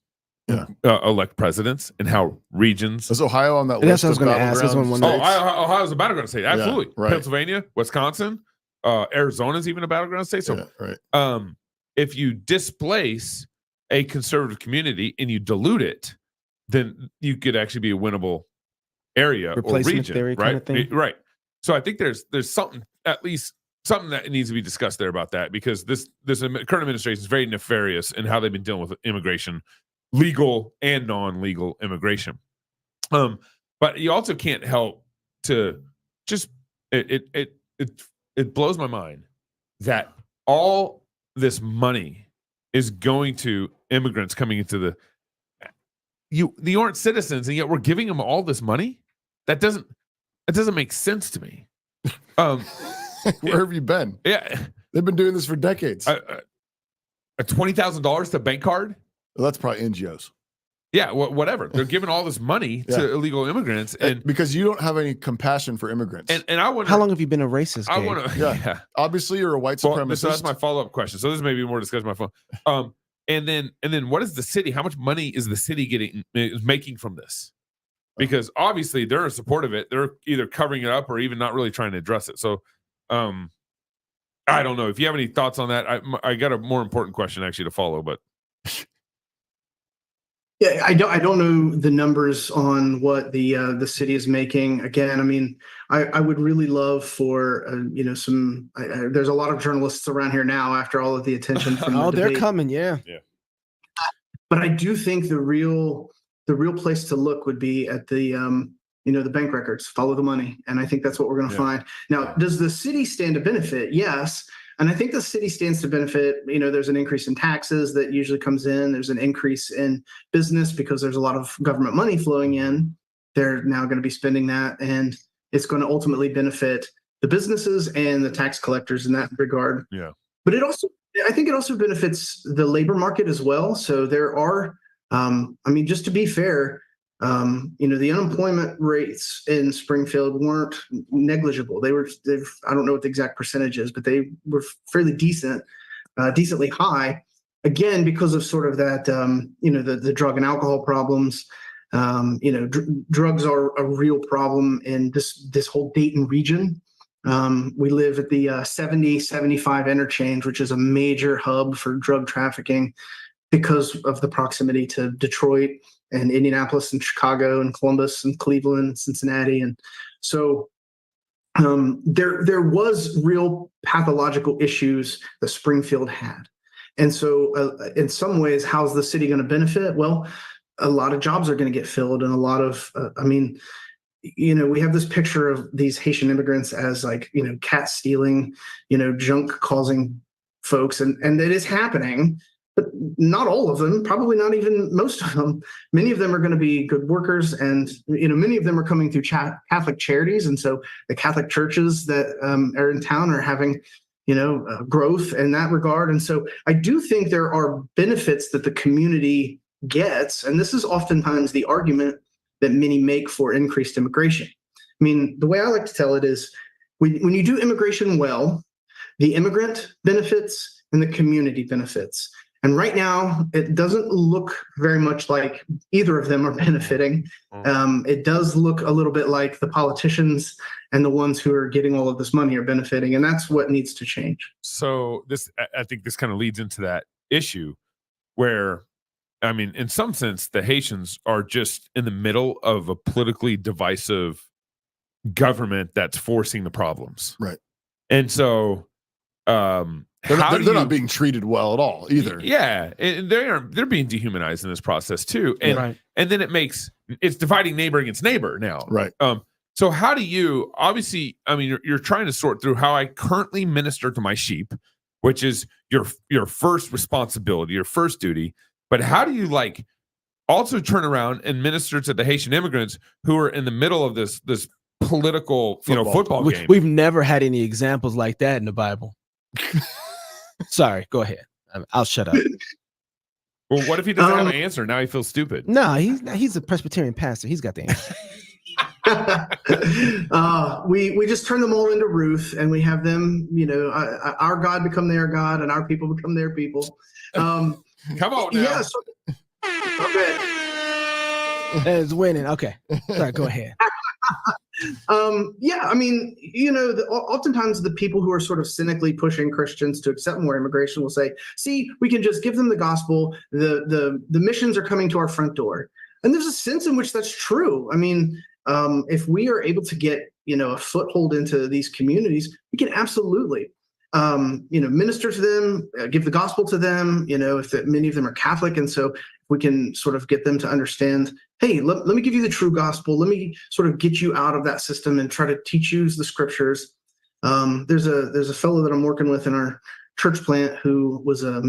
Speaker 13: elect presidents and how regions.
Speaker 7: Is Ohio on that
Speaker 6: list? That's what I was
Speaker 7: going to
Speaker 6: ask.
Speaker 13: Ohio's a battleground state. Absolutely.
Speaker 7: Yeah, right.
Speaker 13: Pennsylvania, Wisconsin, Arizona's even a battleground state. So if you displace a conservative community and you dilute it, then you could actually be a winnable area or region,
Speaker 6: theory
Speaker 13: right?
Speaker 6: Kind of thing.
Speaker 13: Right. So I think there's something, at least something that needs to be discussed there about that, because this current administration is very nefarious in how they've been dealing with immigration, legal and non-legal immigration. But you also can't help to just it blows my mind that all this money is going to immigrants coming into you aren't citizens, and yet we're giving them all this money. That doesn't make sense to me.
Speaker 7: Where have you been?
Speaker 13: Yeah,
Speaker 7: they've been doing this for decades.
Speaker 13: A $20,000 to bank card.
Speaker 7: Well, that's probably NGOs.
Speaker 13: Yeah, whatever. They're giving all this money to illegal immigrants, and
Speaker 7: because you don't have any compassion for immigrants.
Speaker 13: And I wonder,
Speaker 6: how long have you been a racist?
Speaker 13: I want to.
Speaker 7: Obviously, you're a white supremacist.
Speaker 13: So that's my follow-up question. So this may be more discussion on my phone. And then what is the city? How much money is the city making from this? Because obviously they're in support of it. They're either covering it up or even not really trying to address it. So I don't know if you have any thoughts on that. I got a more important question actually to follow, but.
Speaker 12: Yeah, I don't know the numbers on what the city is making. Again, I would really love for some. There's a lot of journalists around here now after all of the attention from the
Speaker 6: they're
Speaker 12: debate.
Speaker 6: coming, yeah.
Speaker 12: But I do think the real place to look would be at the the bank records, follow the money. And I think that's what we're going to find. Now, does the city stand to benefit? Yes. And I think the city stands to benefit. There's an increase in taxes that usually comes in. There's an increase in business because there's a lot of government money flowing in. They're now going to be spending that, and it's going to ultimately benefit the businesses and the tax collectors in that regard.
Speaker 13: Yeah.
Speaker 12: But I think it also benefits the labor market as well. So there are, just to be fair, the unemployment rates in Springfield weren't negligible. I don't know what the exact percentage is, but they were fairly decently high. Again, because of sort of that, the drug and alcohol problems. Drugs are a real problem in this whole Dayton region. We live at the 70-75 interchange, which is a major hub for drug trafficking because of the proximity to Detroit and Indianapolis and Chicago and Columbus and Cleveland and Cincinnati. And so there was real pathological issues that Springfield had. And so in some ways, how's the city going to benefit? Well, a lot of jobs are going to get filled, and a lot of, we have this picture of these Haitian immigrants as like, cat stealing, junk causing folks. And it is happening. But not all of them, probably not even most of them. Many of them are going to be good workers, and many of them are coming through Catholic charities, and so the Catholic churches that are in town are having, growth in that regard. And so I do think there are benefits that the community gets, and this is oftentimes the argument that many make for increased immigration. The way I like to tell it is, when you do immigration well, the immigrant benefits and the community benefits. And right now, it doesn't look very much like either of them are benefiting. It does look a little bit like the politicians and the ones who are getting all of this money are benefiting. And that's what needs to change.
Speaker 13: So I think this kind of leads into that issue where, in some sense, the Haitians are just in the middle of a politically divisive government that's forcing the problems.
Speaker 7: Right.
Speaker 13: And so, they're
Speaker 7: not being treated well at all either.
Speaker 13: Yeah, and they're being dehumanized in this process too, and and then it's dividing neighbor against neighbor now.
Speaker 7: Right.
Speaker 13: So how do you obviously? You're trying to sort through how I currently minister to my sheep, which is your first responsibility, your first duty. But how do you also turn around and minister to the Haitian immigrants who are in the middle of this political football game?
Speaker 6: We've never had any examples like that in the Bible. Sorry, go ahead. I'll shut up.
Speaker 13: Well, what if he doesn't have an answer? Now he feels stupid.
Speaker 6: No, he's a Presbyterian pastor. He's got the answer.
Speaker 12: We just turn them all into Ruth, and we have them, our God become their God, and our people become their people.
Speaker 13: Come on now.
Speaker 12: Yeah. So, okay.
Speaker 6: It's winning. Okay. Sorry, go ahead.
Speaker 12: Oftentimes the people who are sort of cynically pushing Christians to accept more immigration will say, see, we can just give them the gospel. The missions are coming to our front door. And there's a sense in which that's true. If we are able to get, a foothold into these communities, we can absolutely, minister to them, give the gospel to them, if many of them are Catholic. And so we can sort of get them to understand, hey, let me give you the true gospel. Let me sort of get you out of that system and try to teach you the scriptures. There's a fellow that I'm working with in our church plant who was a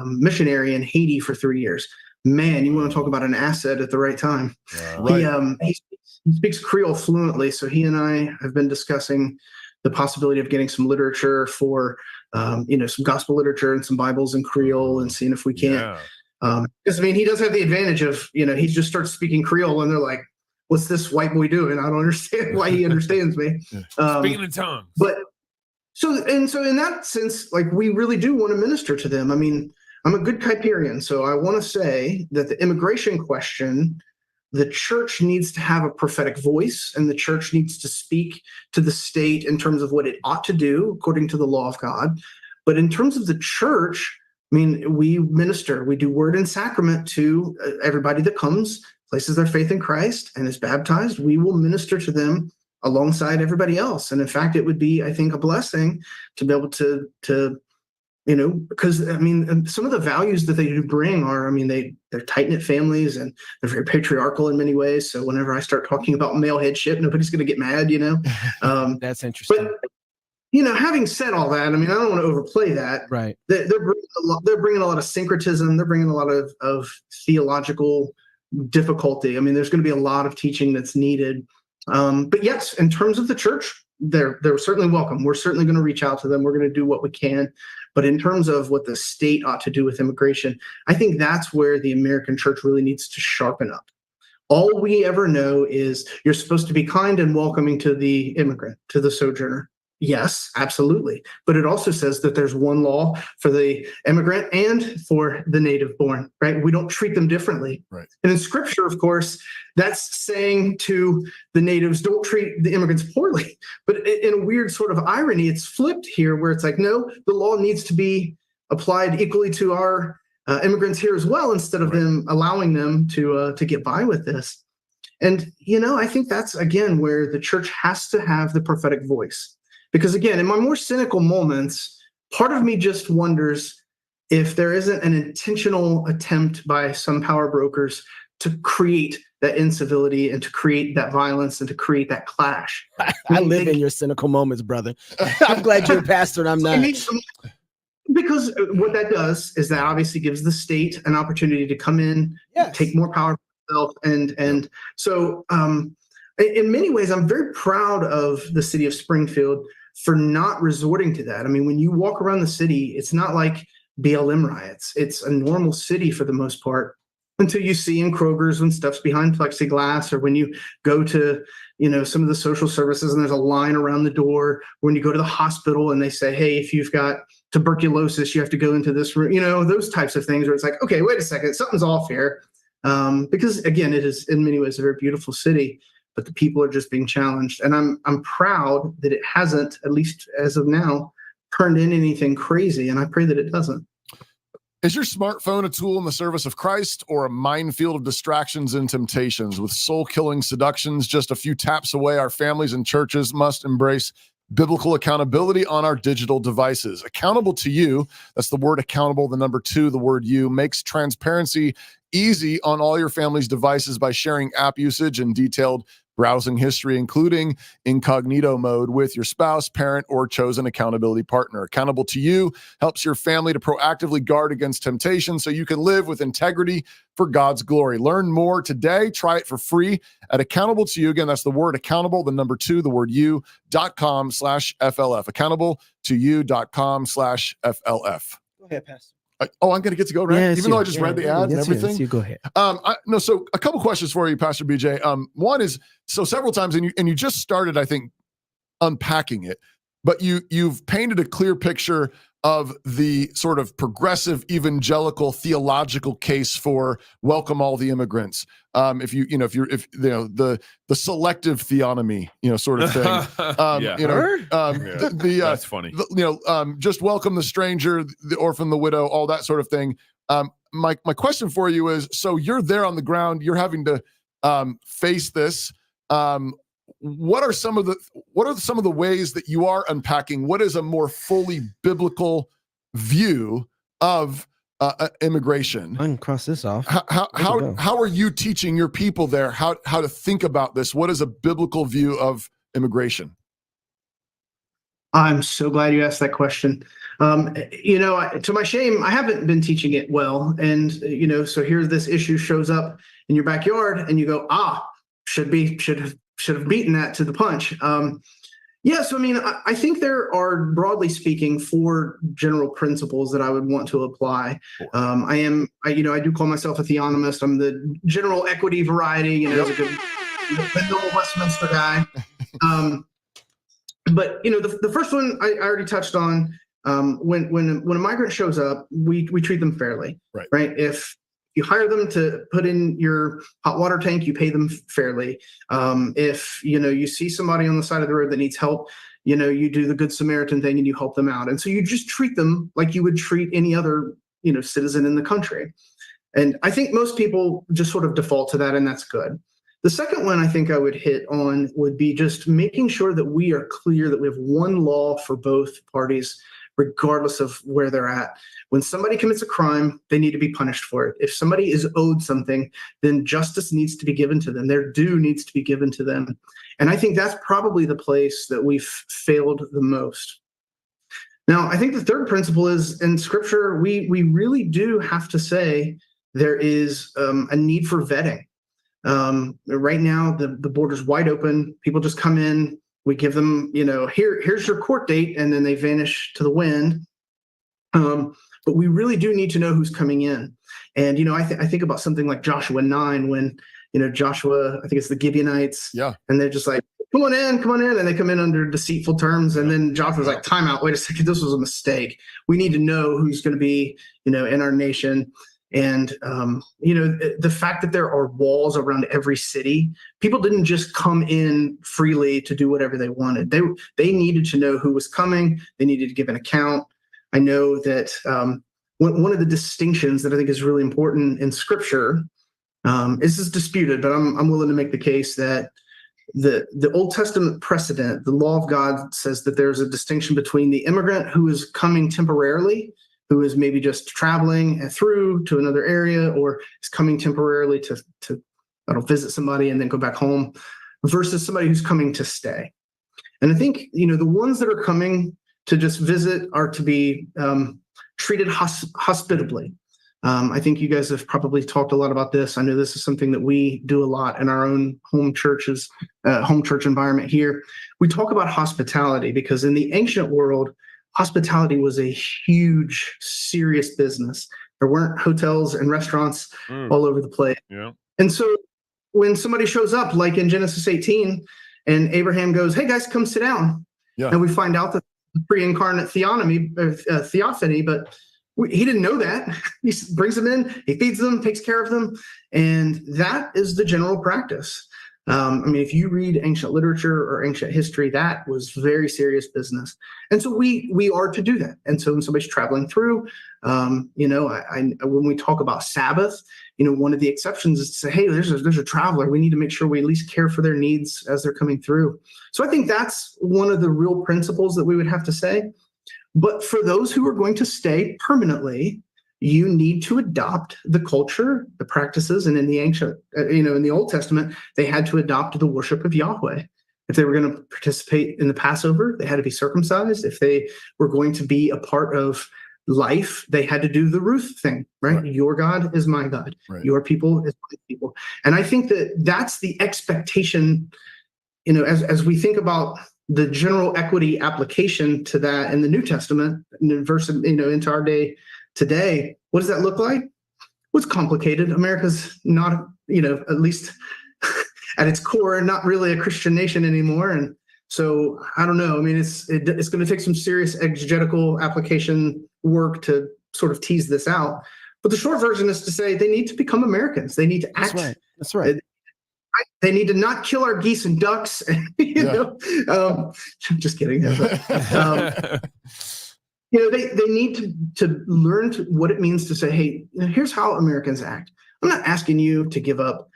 Speaker 12: missionary in Haiti for 3 years. Man, you want to talk about an asset at the right time. Right. He speaks Creole fluently. So he and I have been discussing the possibility of getting some literature for, some gospel literature and some Bibles in Creole, and seeing if we can't.
Speaker 13: Yeah.
Speaker 12: Because he does have the advantage of, he just starts speaking Creole and they're like, what's this white boy doing? I don't understand why he understands me.
Speaker 13: Speaking in tongues.
Speaker 12: But so in that sense, we really do want to minister to them. I'm a good Kuyperian, so I want to say that the immigration question, the church needs to have a prophetic voice, and the church needs to speak to the state in terms of what it ought to do according to the law of God. But in terms of the church, we minister, we do word and sacrament to everybody that comes, places their faith in Christ, and is baptized. We will minister to them alongside everybody else. And in fact, it would be, I think, a blessing to be able to because I mean, some of the values that they do bring are, I mean, they're tight-knit families and they're very patriarchal in many ways. So whenever I start talking about male headship, nobody's going to get mad,
Speaker 6: That's interesting.
Speaker 12: But having said all that, I mean, I don't want to overplay that.
Speaker 6: Right.
Speaker 12: They're bringing a lot of syncretism. They're bringing a lot of theological difficulty. I mean, there's going to be a lot of teaching that's needed. But yes, in terms of the church, they're certainly welcome. We're certainly going to reach out to them. We're going to do what we can. But in terms of what the state ought to do with immigration, I think that's where the American church really needs to sharpen up. All we ever know is you're supposed to be kind and welcoming to the immigrant, to the sojourner. Yes, absolutely. But it also says that there's one law for the immigrant and for the native born, right? We don't treat them differently.
Speaker 7: Right.
Speaker 12: And in scripture, of course, that's saying to the natives, don't treat the immigrants poorly. But in a weird sort of irony, it's flipped here where it's like, no, the law needs to be applied equally to our immigrants here as well, instead of them allowing them to get by with this. And, I think that's, again, where the church has to have the prophetic voice. Because again, in my more cynical moments, part of me just wonders if there isn't an intentional attempt by some power brokers to create that incivility and to create that violence and to create that clash.
Speaker 6: I live in your cynical moments, brother. I'm glad you're a pastor and I'm not.
Speaker 12: Because what that does is that obviously gives the state an opportunity to come in, take more power for itself. And so in many ways, I'm very proud of the city of Springfield for not resorting to that. I mean, when you walk around the city, it's not like BLM riots. It's a normal city for the most part, until you see in Kroger's when stuff's behind plexiglass, or when you go to, some of the social services and there's a line around the door. When you go to the hospital and they say, hey, if you've got tuberculosis, you have to go into this room, those types of things where it's like, okay, wait a second, something's off here. Because again, it is in many ways a very beautiful city, but the people are just being challenged. And I'm proud that it hasn't, at least as of now, turned in anything crazy. And I pray that it doesn't.
Speaker 7: Is your smartphone a tool in the service of Christ, or a minefield of distractions and temptations? With soul-killing seductions just a few taps away, our families and churches must embrace biblical accountability on our digital devices. Accountable to you, that's the word accountable, the number 2, the word you, makes transparency easy on all your family's devices by sharing app usage and detailed browsing history, including incognito mode, with your spouse, parent, or chosen accountability partner. Accountable to you helps your family to proactively guard against temptation so you can live with integrity for God's glory. Learn more today. Try it for free at Accountable to You. Again, that's the word accountable, the number 2, the word you.com/FLF. Accountable to you.com/FLF.
Speaker 6: Go ahead, Pastor.
Speaker 7: I'm going to get to go, right?
Speaker 6: Yeah,
Speaker 7: even though I just read the ad and everything.
Speaker 6: You go ahead.
Speaker 7: So a couple questions for you, Pastor BJ. One is, so several times, and you just started, I think, unpacking it, but you've painted a clear picture of the sort of progressive evangelical theological case for welcome all the immigrants. If the selective theonomy, sort of thing.
Speaker 13: That's funny.
Speaker 7: Just welcome the stranger, the orphan, the widow, all that sort of thing. My question for you is, so you're there on the ground, you're having to face this. What are some of the ways that you are unpacking what is a more fully biblical view of immigration?
Speaker 6: I can cross this off.
Speaker 7: How are you teaching your people there how to think about this? What is a biblical view of immigration?
Speaker 12: I'm so glad you asked that question. To my shame, I haven't been teaching it well. And, so here this issue shows up in your backyard and you go, should have beaten that to the punch. So, I think there are, broadly speaking, 4 general principles that I would want to apply. I do call myself a theonomist. I'm the general equity variety, as a good Noel Westminster guy. But the first one I already touched on. When a migrant shows up, we treat them fairly, right? If you hire them to put in your hot water tank, you pay them fairly. If you see somebody on the side of the road that needs help, you do the Good Samaritan thing and you help them out. And so you just treat them like you would treat any other citizen in the country. And I think most people just sort of default to that, and that's good. The second one I think I would hit on would be just making sure that we are clear that we have one law for both parties, regardless of where they're at. When somebody commits a crime, they need to be punished for it. If somebody is owed something, then justice needs to be given to them. Their due needs to be given to them. And I think that's probably the place that we've failed the most. Now, I think the third principle is in Scripture, we really do have to say there is a need for vetting. Right now, the border's wide open. People just come in. We give them, here's your court date, and then they vanish to the wind. But we really do need to know who's coming in. And, I think about something like Joshua 9 when, Joshua, I think it's the Gibeonites.
Speaker 7: Yeah. And
Speaker 12: they're just like, come on in. And they come in under deceitful terms. And then Joshua's like, time out. Wait a second. This was a mistake. We need to know who's going to be, in our nation. And, the fact that there are walls around every city, people didn't just come in freely to do whatever they wanted. They needed to know who was coming. They needed to give an account. I know that one of the distinctions that I think is really important in Scripture, this is disputed, but I'm willing to make the case that the Old Testament precedent, the law of God, says that there's a distinction between the immigrant who is coming temporarily, who is maybe just traveling through to another area, or is coming temporarily to visit somebody and then go back home, versus somebody who's coming to stay. And I think, the ones that are coming to just visit are to be treated hospitably. I think you guys have probably talked a lot about this. I know this is something that we do a lot in our own home church environment here. We talk about hospitality because in the ancient world, hospitality was a huge, serious business. There weren't hotels and restaurants all over the place.
Speaker 13: Yeah.
Speaker 12: And so when somebody shows up, like in Genesis 18, and Abraham goes, hey guys, come sit down.
Speaker 7: Yeah.
Speaker 12: And we find out that the pre-incarnate theophany, but he didn't know that. He brings them in, he feeds them, takes care of them. And that is the general practice. If you read ancient literature or ancient history, that was very serious business. And so we are to do that. And so when somebody's traveling through, when we talk about Sabbath, one of the exceptions is to say, hey, there's a traveler. We need to make sure we at least care for their needs as they're coming through. So I think that's one of the real principles that we would have to say. But for those who are going to stay permanently, you need to adopt the culture, the practices, and in the ancient, in the Old Testament, they had to adopt the worship of Yahweh. If they were going to participate in the Passover, they had to be circumcised. If they were going to be a part of life, they had to do the Ruth thing, right? Your God is my God. Right. Your people is my people. And I think that that's the expectation, as we think about the general equity application to that in the New Testament, versus, into our day today, what does that look like? Well, it's complicated. America's not, at least at its core, not really a Christian nation anymore. And so I don't know. It's going to take some serious exegetical application work to sort of tease this out. But the short version is to say they need to become Americans. They need to act.
Speaker 6: That's right.
Speaker 12: They need to not kill our geese and ducks. Just kidding. They need to learn what it means to say, hey, here's how Americans act. I'm not asking you to give up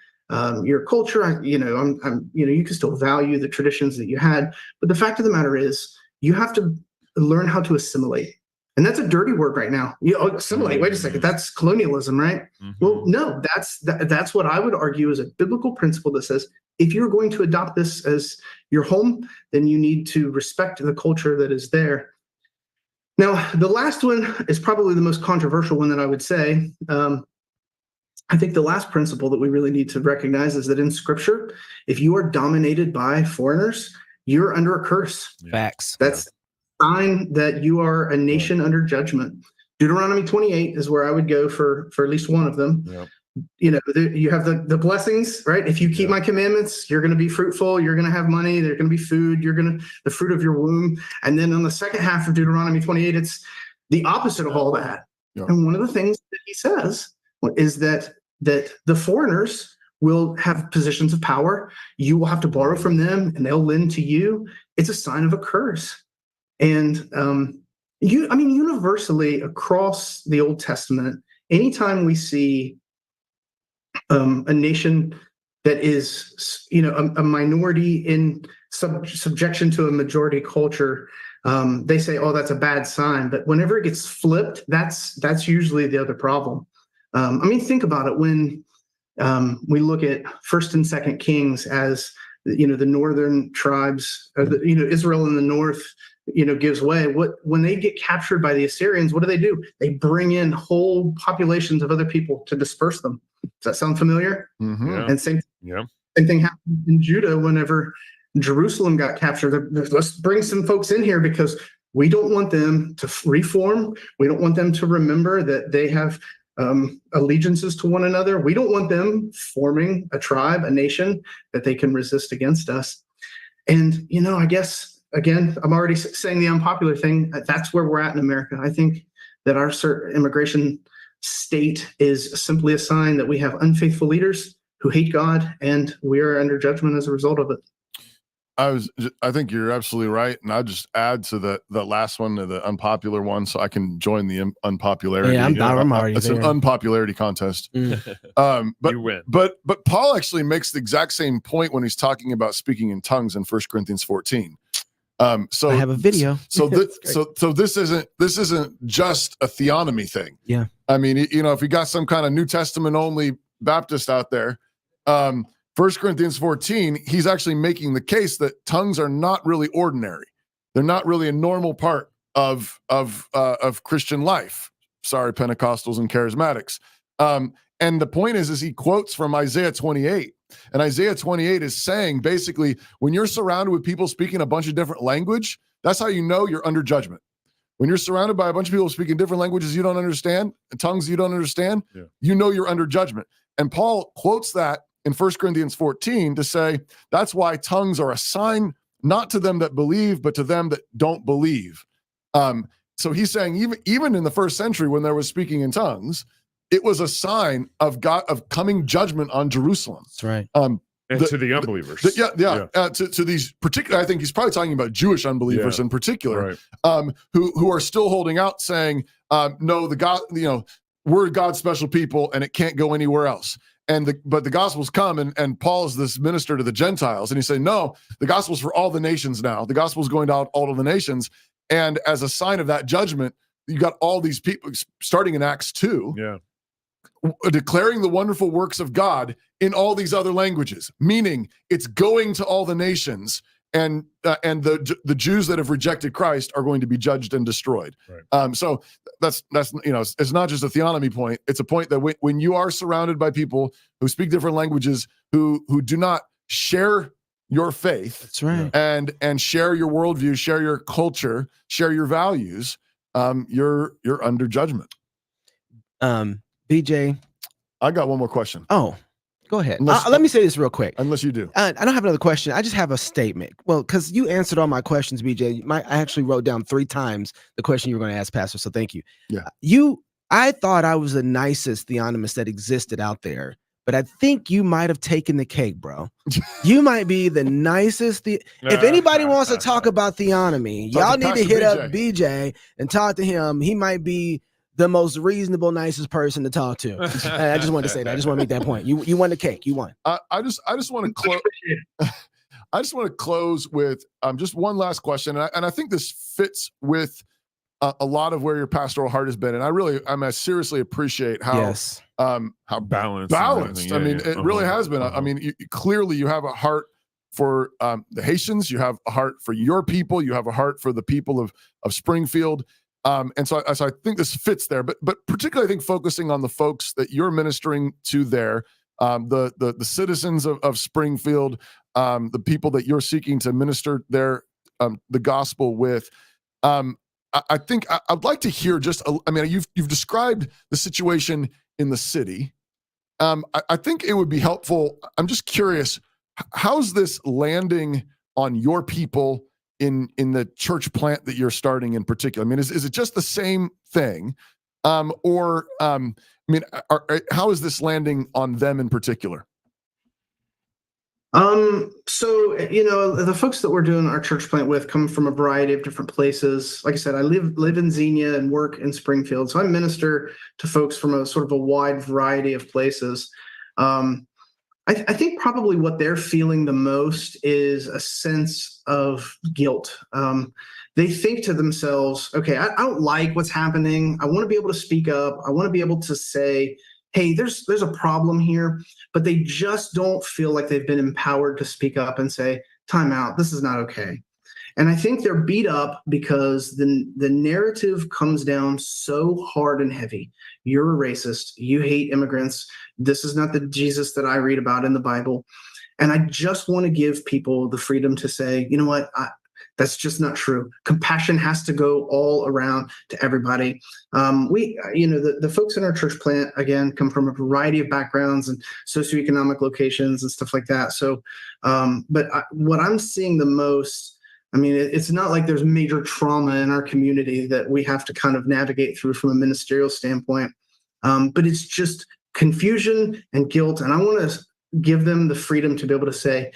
Speaker 12: your culture. You can still value the traditions that you had, but the fact of the matter is, you have to learn how to assimilate. And that's a dirty word right now. Assimilate. Wait a second. That's colonialism, right? Mm-hmm. Well, no, that's what I would argue is a biblical principle that says, if you're going to adopt this as your home, then you need to respect the culture that is there. Now, the last one is probably the most controversial one that I would say. I think the last principle that we really need to recognize is that in Scripture, if you are dominated by foreigners, you're under a curse.
Speaker 6: Facts.
Speaker 12: That's sign that you are a nation under judgment. Deuteronomy 28 is where I would go for at least one of them. Yep. You have the blessings, right? If you keep my commandments, you're going to be fruitful. You're going to have money. There's going to be food. The fruit of your womb. And then on the second half of Deuteronomy 28, it's the opposite of all that. Yep. And one of the things that he says is that the foreigners will have positions of power. You will have to borrow from them and they'll lend to you. It's a sign of a curse. And universally across the Old Testament, anytime we see a nation that is, a minority in subjection to a majority culture, they say, "Oh, that's a bad sign." But whenever it gets flipped, that's usually the other problem. I mean, think about it. When we look at First and Second Kings as the northern tribes, or Israel in the north, gives way. When they get captured by the Assyrians, what do? They bring in whole populations of other people to disperse them. Does that sound familiar?
Speaker 7: Mm-hmm.
Speaker 13: Yeah.
Speaker 12: And same
Speaker 13: Yeah.
Speaker 12: thing happened in Judah whenever Jerusalem got captured. Let's bring some folks in here because we don't want them to reform. We don't want them to remember that they have allegiances to one another. We don't want them forming a tribe, a nation that they can resist against us. And, I guess, again, I'm already saying the unpopular thing. That's where we're at in America. I think that our immigration state is simply a sign that we have unfaithful leaders who hate God, and we are under judgment as a result of it.
Speaker 7: I think you're absolutely right, and I'll just add to the last one, the unpopular one, so I can join the unpopularity.
Speaker 6: Yeah, I'm already
Speaker 7: it's
Speaker 6: there.
Speaker 7: an unpopularity contest. But
Speaker 13: You win.
Speaker 7: But Paul actually makes the exact same point when he's talking about speaking in tongues in 1 Corinthians 14. So
Speaker 6: I have a video.
Speaker 7: So this isn't just a theonomy thing.
Speaker 6: Yeah.
Speaker 7: I mean, if you got some kind of New Testament only Baptist out there, 1 Corinthians 14, he's actually making the case that tongues are not really ordinary. They're not really a normal part of Christian life. Sorry, Pentecostals and charismatics. And the point is he quotes from Isaiah 28. And Isaiah 28 is saying, basically, when you're surrounded with people speaking a bunch of different language, that's how you know you're under judgment. When you're surrounded by a bunch of people speaking different languages you don't understand, and tongues you don't understand, you know you're under judgment. And Paul quotes that in 1 Corinthians 14 to say, that's why tongues are a sign, not to them that believe, but to them that don't believe. So he's saying even in the first century when there was speaking in tongues, it was a sign of God, of coming judgment on Jerusalem.
Speaker 6: That's right.
Speaker 13: And to the unbelievers.
Speaker 7: To these particular, I think he's probably talking about Jewish unbelievers in particular, who are still holding out, saying, "No, the God, we're God's special people, and it can't go anywhere else." But the gospel's come, and Paul is this minister to the Gentiles, and he said, "No, the gospel's for all the nations now. The gospel's going to all of the nations, and as a sign of that judgment, you got all these people starting in Acts 2." Declaring the wonderful works of God in all these other languages, meaning it's going to all the nations, and the Jews that have rejected Christ are going to be judged and destroyed. Right. So that's it's not just a theonomy point; it's a point that when you are surrounded by people who speak different languages, who do not share your faith,
Speaker 6: that's right,
Speaker 7: and share your worldview, share your culture, share your values, you're under judgment.
Speaker 6: BJ,
Speaker 7: I got one more question.
Speaker 6: Oh, go ahead. Let me say this real quick.
Speaker 7: Unless you do.
Speaker 6: I don't have another question. I just have a statement. Well, because you answered all my questions, BJ. I actually wrote down 3 times the question you were going to ask, Pastor. So thank you.
Speaker 7: Yeah.
Speaker 6: I thought I was the nicest theonomist that existed out there, but I think you might have taken the cake, bro. You might be the nicest. If anybody wants to talk about theonomy, y'all need to hit up BJ and talk to him. He might be the most reasonable, nicest person to talk to. I just wanted to say that. I just want to make that point. You won the cake. You won.
Speaker 7: I just want to close. I just want to close with just one last question, and I think this fits with a lot of where your pastoral heart has been, and I seriously appreciate how
Speaker 13: balanced.
Speaker 7: I mean, it really has been. I mean, clearly you have a heart for the Haitians. You have a heart for your people. You have a heart for the people of Springfield. And so I think this fits there, but particularly I think focusing on the folks that you're ministering to there, the citizens of Springfield, the people that you're seeking to minister the gospel with. I think I'd like to hear you've described the situation in the city. I think it would be helpful. I'm just curious, how's this landing on your people in the church plant that you're starting in particular? I mean, is it just the same thing? How is this landing on them in particular?
Speaker 12: So, the folks that we're doing our church plant with come from a variety of different places. Like I said, I live in Xenia and work in Springfield. So I minister to folks from a sort of a wide variety of places. I think probably what they're feeling the most is a sense of guilt. they think to themselves, okay, I don't like what's happening. I want to be able to speak up. I want to be able to say, hey, there's a problem here, but they just don't feel like they've been empowered to speak up and say, time out, this is not okay. And I think they're beat up because the narrative comes down so hard and heavy. You're a racist. You hate immigrants. This is not the Jesus that I read about in the Bible. And I just want to give people the freedom to say, you know what, that's just not true. Compassion has to go all around to everybody. The folks in our church plant, again, come from a variety of backgrounds and socioeconomic locations and stuff like that. So, what I'm seeing the most, I mean, it's not like there's major trauma in our community that we have to kind of navigate through from a ministerial standpoint. But it's just confusion and guilt. And I want to give them the freedom to be able to say,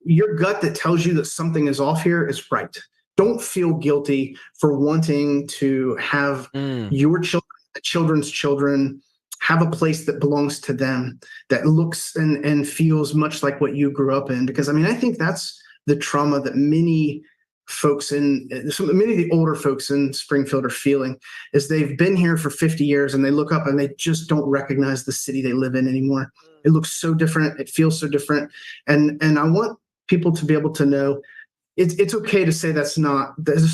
Speaker 12: your gut that tells you that something is off here is right. Don't feel guilty for wanting to have your children's children have a place that belongs to them, that looks and feels much like what you grew up in. Because I mean, I think that's the trauma that many of the older folks in Springfield are feeling, is they've been here for 50 years and they look up and they just don't recognize the city they live in anymore. It looks so different. It feels so different. And I want people to be able to know it's okay to say there's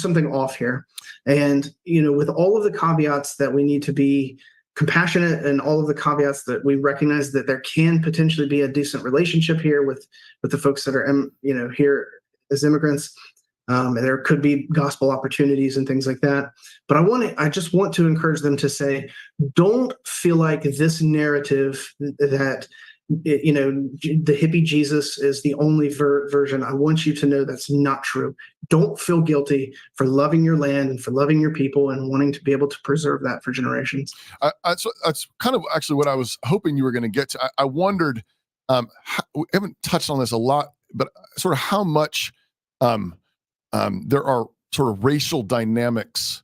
Speaker 12: something off here. And, with all of the caveats that we need to be compassionate and all of the caveats that we recognize that there can potentially be a decent relationship here with the folks that are, here as immigrants. And there could be gospel opportunities and things like that. But I just want to encourage them to say, don't feel like this narrative that, the hippie Jesus is the only version. I want you to know that's not true. Don't feel guilty for loving your land and for loving your people and wanting to be able to preserve that for generations.
Speaker 7: So that's kind of actually what I was hoping you were going to get to. I wondered, we haven't touched on this a lot, but sort of how much there are sort of racial dynamics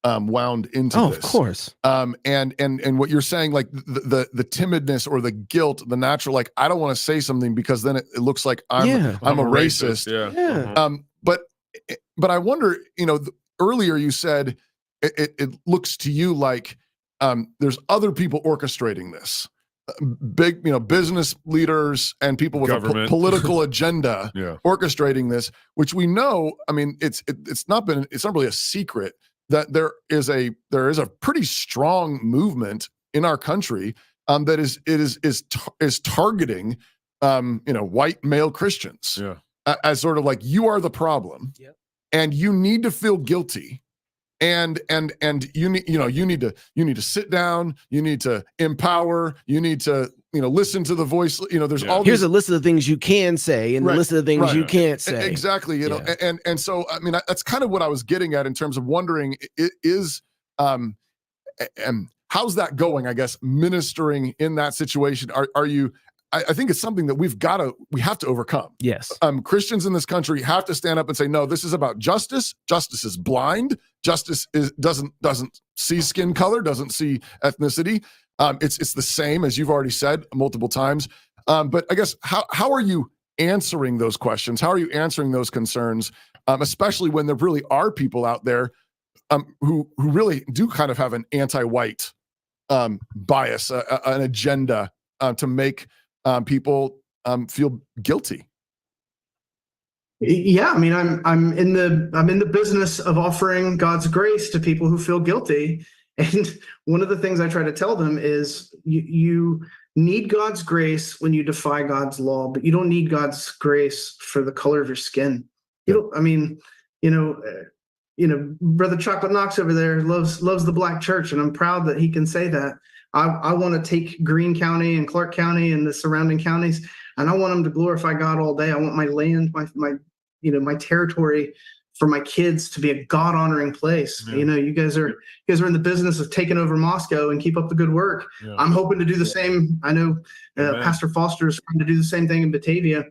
Speaker 7: wound into this.
Speaker 6: Of course.
Speaker 7: And what you're saying, like the timidness or the guilt, the natural, like, I don't want to say something because then it looks like I'm a racist.
Speaker 13: Yeah.
Speaker 7: But I wonder, earlier you said it looks to you like there's other people orchestrating this. Big, business leaders and people with a political agenda orchestrating this, which we know. I mean, it's not really a secret that there is a pretty strong movement in our country that is targeting white male Christians as sort of like, you are the problem, and you need to feel guilty. And you need to sit down. You need to empower. You need to listen to the voice. There's all.
Speaker 6: Here's a list of the things you can say, and the list of the things you can't say.
Speaker 7: Exactly. And so I mean, that's kind of what I was getting at in terms of wondering how's that going? I guess ministering in that situation. Are you? I think it's something that we have to overcome.
Speaker 6: Yes.
Speaker 7: Christians in this country have to stand up and say, no, this is about justice. Justice is blind. Justice doesn't see skin color, doesn't see ethnicity. It's the same, as you've already said multiple times. But I guess how are you answering those questions? How are you answering those concerns? Especially when there really are people out there who really do kind of have an anti-white bias, an agenda to make people feel guilty.
Speaker 12: Yeah, I mean, I'm in the business of offering God's grace to people who feel guilty, and one of the things I try to tell them is you need God's grace when you defy God's law, but you don't need God's grace for the color of your skin. Brother Chocolate Knox over there loves the black church, and I'm proud that he can say that. I want to take Greene County and Clark County and the surrounding counties, and I want them to glorify God all day. I want my land, my territory for my kids to be a God-honoring place. Yeah. You guys are in the business of taking over Moscow, and keep up the good work. Yeah. I'm hoping to do the same. I know Pastor Foster is trying to do the same thing in Batavia,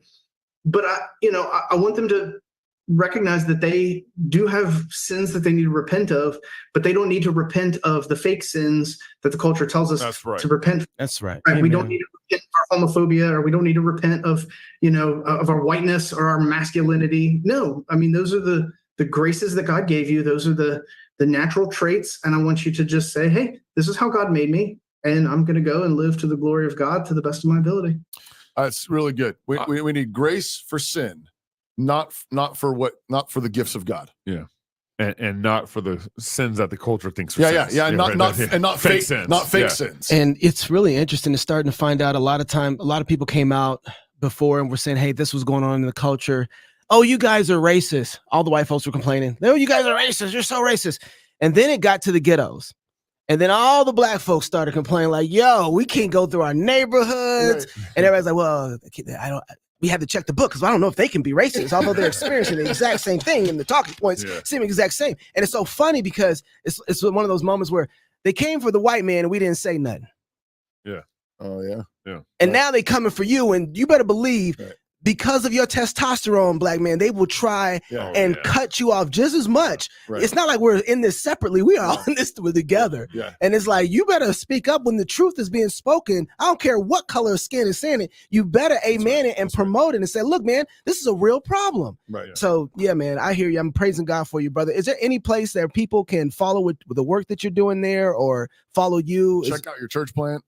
Speaker 12: but I want them to recognize that they do have sins that they need to repent of, but they don't need to repent of the fake sins that the culture tells us to repent.
Speaker 6: That's right.
Speaker 12: We don't need to repent of our homophobia, or we don't need to repent of, of our whiteness or our masculinity. No, I mean, those are the the graces that God gave you. Those are the natural traits. And I want you to just say, hey, this is how God made me. And I'm going to go and live to the glory of God to the best of my ability.
Speaker 7: It's really good. We need grace for sin, not for the gifts of God.
Speaker 13: Yeah. And not for the sins that the culture thinks are
Speaker 7: sins.
Speaker 13: Yeah,
Speaker 7: not fake sins. Not fake sins.
Speaker 6: And it's really interesting to start to find out a lot of people came out before and were saying, hey, this was going on in the culture. Oh, you guys are racist. All the white folks were complaining. Oh, you guys are racist. You're so racist. And then it got to the ghettos. And then all the black folks started complaining like, yo, we can't go through our neighborhoods. Right. And everybody's like, well, we had to check the book because I don't know if they can be racist, although they're experiencing the exact same thing and the talking points seem the exact same. And it's so funny because it's one of those moments where they came for the white man and we didn't say nothing.
Speaker 13: Yeah.
Speaker 7: Oh, yeah.
Speaker 13: Yeah.
Speaker 6: And now they coming for you, and you better believe because of your testosterone, black man, they will try and cut you off just as much. Right. It's not like we're in this separately. We are all in this together.
Speaker 7: Yeah.
Speaker 6: And it's like, you better speak up when the truth is being spoken. I don't care what color of skin is saying it. You better amen it and promote it and say, look, man, this is a real problem.
Speaker 7: Right. Yeah.
Speaker 6: So, yeah, man, I hear you. I'm praising God for you, brother. Is there any place that people can follow with the work that you're doing there or follow you?
Speaker 7: Check out your church plant.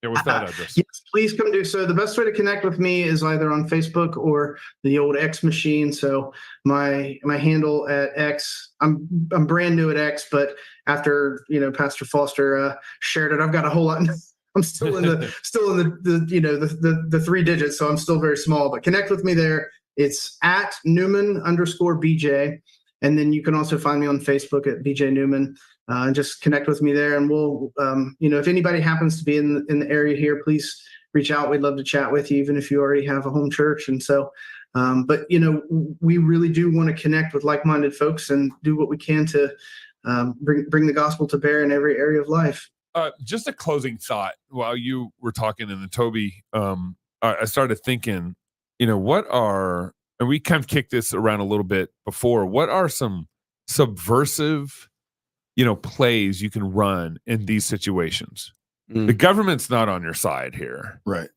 Speaker 13: Yeah, what's that address?
Speaker 12: Yes, please come do so. The best way to connect with me is either on Facebook or the old X machine. So my handle at X, I'm brand new at X, but after Pastor Foster shared it, I've got a whole lot. I'm still in the 3 digits, so I'm still very small. But connect with me there. It's at Newman_BJ, and then you can also find me on Facebook at BJ Newman. And just connect with me there, and we'll, if anybody happens to be in the area here, please reach out. We'd love to chat with you, even if you already have a home church. And so, but we really do want to connect with like-minded folks and do what we can to bring the gospel to bear in every area of life.
Speaker 13: Just a closing thought while you were talking, and then Toby, I started thinking, and we kind of kicked this around a little bit before. What are some subversive plays you can run in these situations? The government's not on your side here.
Speaker 7: Right.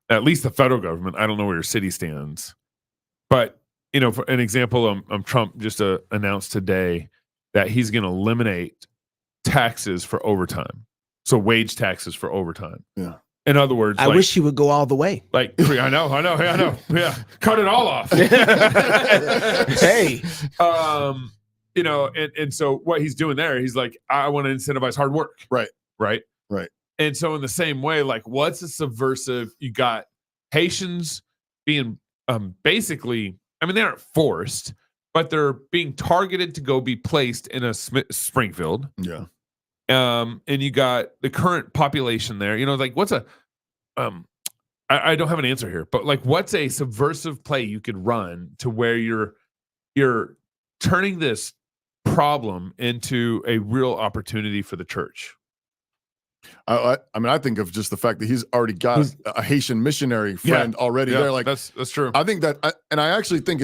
Speaker 13: At least the federal government. I don't know where your city stands. But, for an example, Trump just announced today that he's going to eliminate taxes for overtime. So wage taxes for overtime.
Speaker 7: Yeah.
Speaker 13: In other words,
Speaker 6: I wish he would go all the way.
Speaker 13: I know. Yeah. Cut it all off.
Speaker 6: Hey.
Speaker 13: And so what he's doing there, he's like, I want to incentivize hard work.
Speaker 7: Right.
Speaker 13: And so in the same way, like, what's a subversive? You got Haitians being basically, they aren't forced, but they're being targeted to go be placed in a Springfield.
Speaker 7: Yeah.
Speaker 13: And you got the current population there. What's a I don't have an answer here, but what's a subversive play you could run to where you're turning this problem into a real opportunity for the church?
Speaker 7: I think of just the fact that he's already got a Haitian missionary friend already there.
Speaker 13: That's true.
Speaker 7: I think that, and I actually think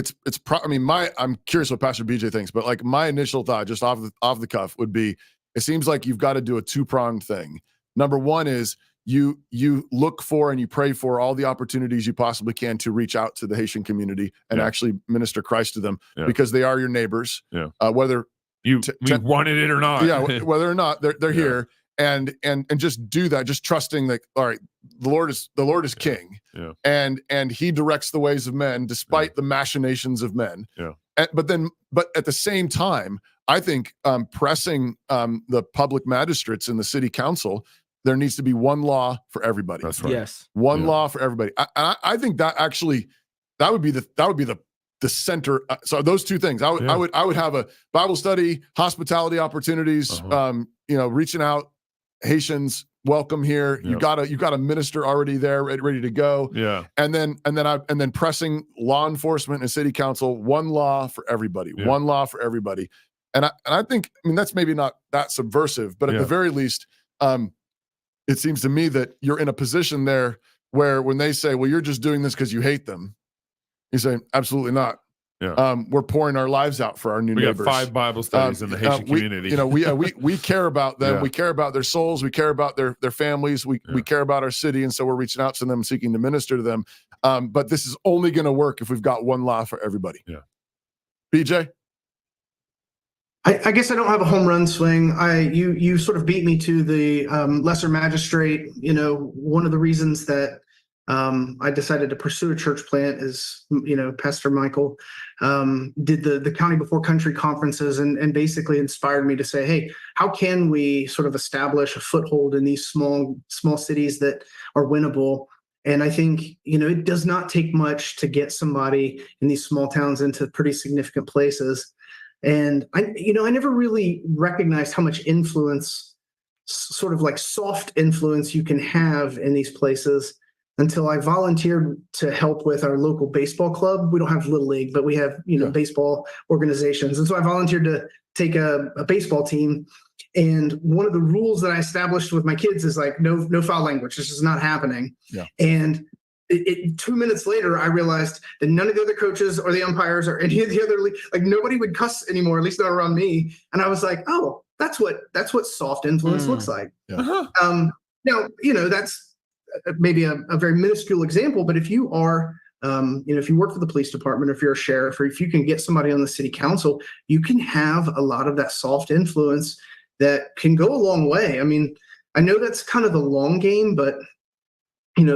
Speaker 7: I'm curious what Pastor BJ thinks, but my initial thought, just off the cuff, would be, it seems like you've got to do a two-pronged thing. Number one is you look for and you pray for all the opportunities you possibly can to reach out to the Haitian community and actually minister Christ to them, because they are your neighbors.
Speaker 13: Yeah.
Speaker 7: Whether
Speaker 13: you wanted it or not.
Speaker 7: Yeah. Whether or not they're here, and just do that, just trusting that, all right, the Lord is king.
Speaker 13: Yeah.
Speaker 7: And he directs the ways of men despite the machinations of men.
Speaker 13: Yeah.
Speaker 7: But at the same time, I think pressing the public magistrates in the city council, there needs to be one law for everybody.
Speaker 13: That's right.
Speaker 6: Yes.
Speaker 7: One law for everybody. I think that actually that would be the center. So those two things, I would have a Bible study, hospitality opportunities, reaching out, Haitians, welcome here. You got a minister already there, ready to go.
Speaker 13: Yeah.
Speaker 7: And then pressing law enforcement and city council, one law for everybody.
Speaker 13: Yeah.
Speaker 7: One law for everybody. And I think, that's maybe not that subversive, but at the very least, it seems to me that you're in a position there where when they say, well, you're just doing this because you hate them, you say, absolutely not. We're pouring our lives out for our new
Speaker 13: We got
Speaker 7: neighbors.
Speaker 13: 5 Bible studies in the Haitian community.
Speaker 7: We care about them.
Speaker 13: Yeah.
Speaker 7: We care about their souls. We care about their families. We care about our city, and so we're reaching out to them, seeking to minister to them. But this is only going to work if we've got one law for everybody.
Speaker 13: Yeah.
Speaker 7: BJ?
Speaker 12: I guess I don't have a home run swing. You sort of beat me to the lesser magistrate. One of the reasons that I decided to pursue a church plant is, Pastor Michael did the County Before Country conferences and basically inspired me to say, hey, how can we sort of establish a foothold in these small cities that are winnable? And I think, it does not take much to get somebody in these small towns into pretty significant places. And I never really recognized how much influence, sort of like soft influence, you can have in these places until I volunteered to help with our local baseball club. We don't have Little League, but we have, baseball organizations. And so I volunteered to take a baseball team. And one of the rules that I established with my kids is like, no foul language. This is not happening.
Speaker 7: Yeah.
Speaker 12: And 2 minutes later, I realized that none of the other coaches or the umpires or any of the other, like nobody would cuss anymore, at least not around me. And I was like, oh, that's what soft influence looks like.
Speaker 7: Yeah.
Speaker 12: Now, that's maybe a very minuscule example, but if you are, if you work for the police department, or if you're a sheriff, or if you can get somebody on the city council, you can have a lot of that soft influence that can go a long way. I mean, I know that's kind of the long game, but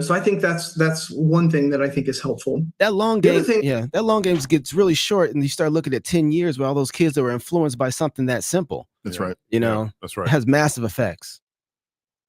Speaker 12: so I think that's one thing that I think is helpful.
Speaker 6: That long game, that long game gets really short, and you start looking at 10 years with all those kids that were influenced by something that simple.
Speaker 7: That's right.
Speaker 13: That's right.
Speaker 6: It has massive effects.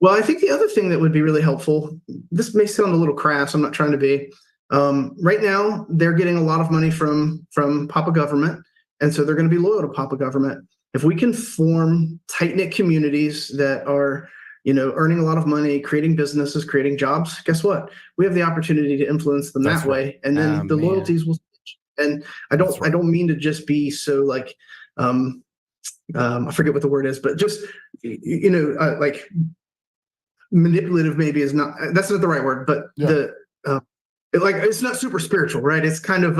Speaker 12: Well, I think the other thing that would be really helpful, this may sound a little crass, I'm not trying to be. Right now, they're getting a lot of money from Papa Government, and so they're going to be loyal to Papa Government. If we can form tight-knit communities that are earning a lot of money, creating businesses, creating jobs, guess what? We have the opportunity to influence them that way. And then the loyalties will switch. And I don't mean to just be so like, I forget what the word is, but just, like manipulative maybe is not, that's not the right word, but it's not super spiritual, right? It's kind of,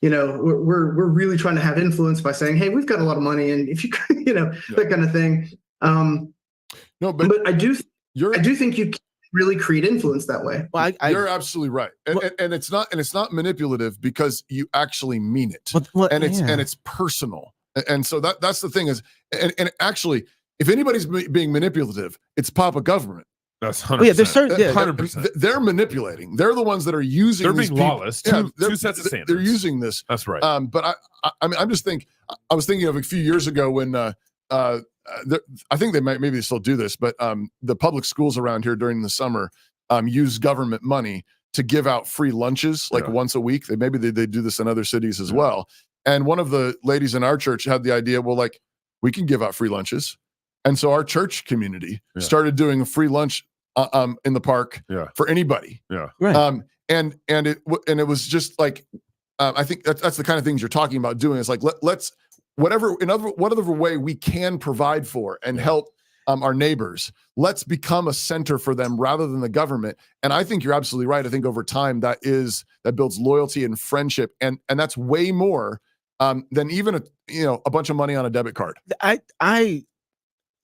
Speaker 12: we're really trying to have influence by saying, hey, we've got a lot of money. And if you, that kind of thing.
Speaker 7: No, but
Speaker 12: I do think you can really create influence that way.
Speaker 6: Well,
Speaker 7: you're absolutely right, and it's not manipulative because you actually mean it, and it's personal, and so that's the thing is, and actually, if anybody's being manipulative, it's Papa Government.
Speaker 13: That's 100%.
Speaker 6: There's certain
Speaker 13: 100%.
Speaker 7: They're manipulating. They're the ones that are using.
Speaker 13: They're
Speaker 7: these
Speaker 13: being
Speaker 7: people.
Speaker 13: lawless.
Speaker 7: Yeah,
Speaker 13: Two sets of standards.
Speaker 7: They're using this.
Speaker 13: That's right.
Speaker 7: But I mean, I was thinking of a few years ago when I think maybe they still do this, but the public schools around here during the summer use government money to give out free lunches like once a week. They do this in other cities as well. And one of the ladies in our church had the idea, well, like we can give out free lunches. And so our church community started doing a free lunch in the park for anybody.
Speaker 13: Yeah.
Speaker 6: Right.
Speaker 7: And it was just like, I think that's the kind of things you're talking about doing. It's like, let's, whatever way we can provide for and help our neighbors, let's become a center for them rather than the government. And I think you're absolutely right. I think over time that builds loyalty and friendship. And that's way more than even a bunch of money on a debit card.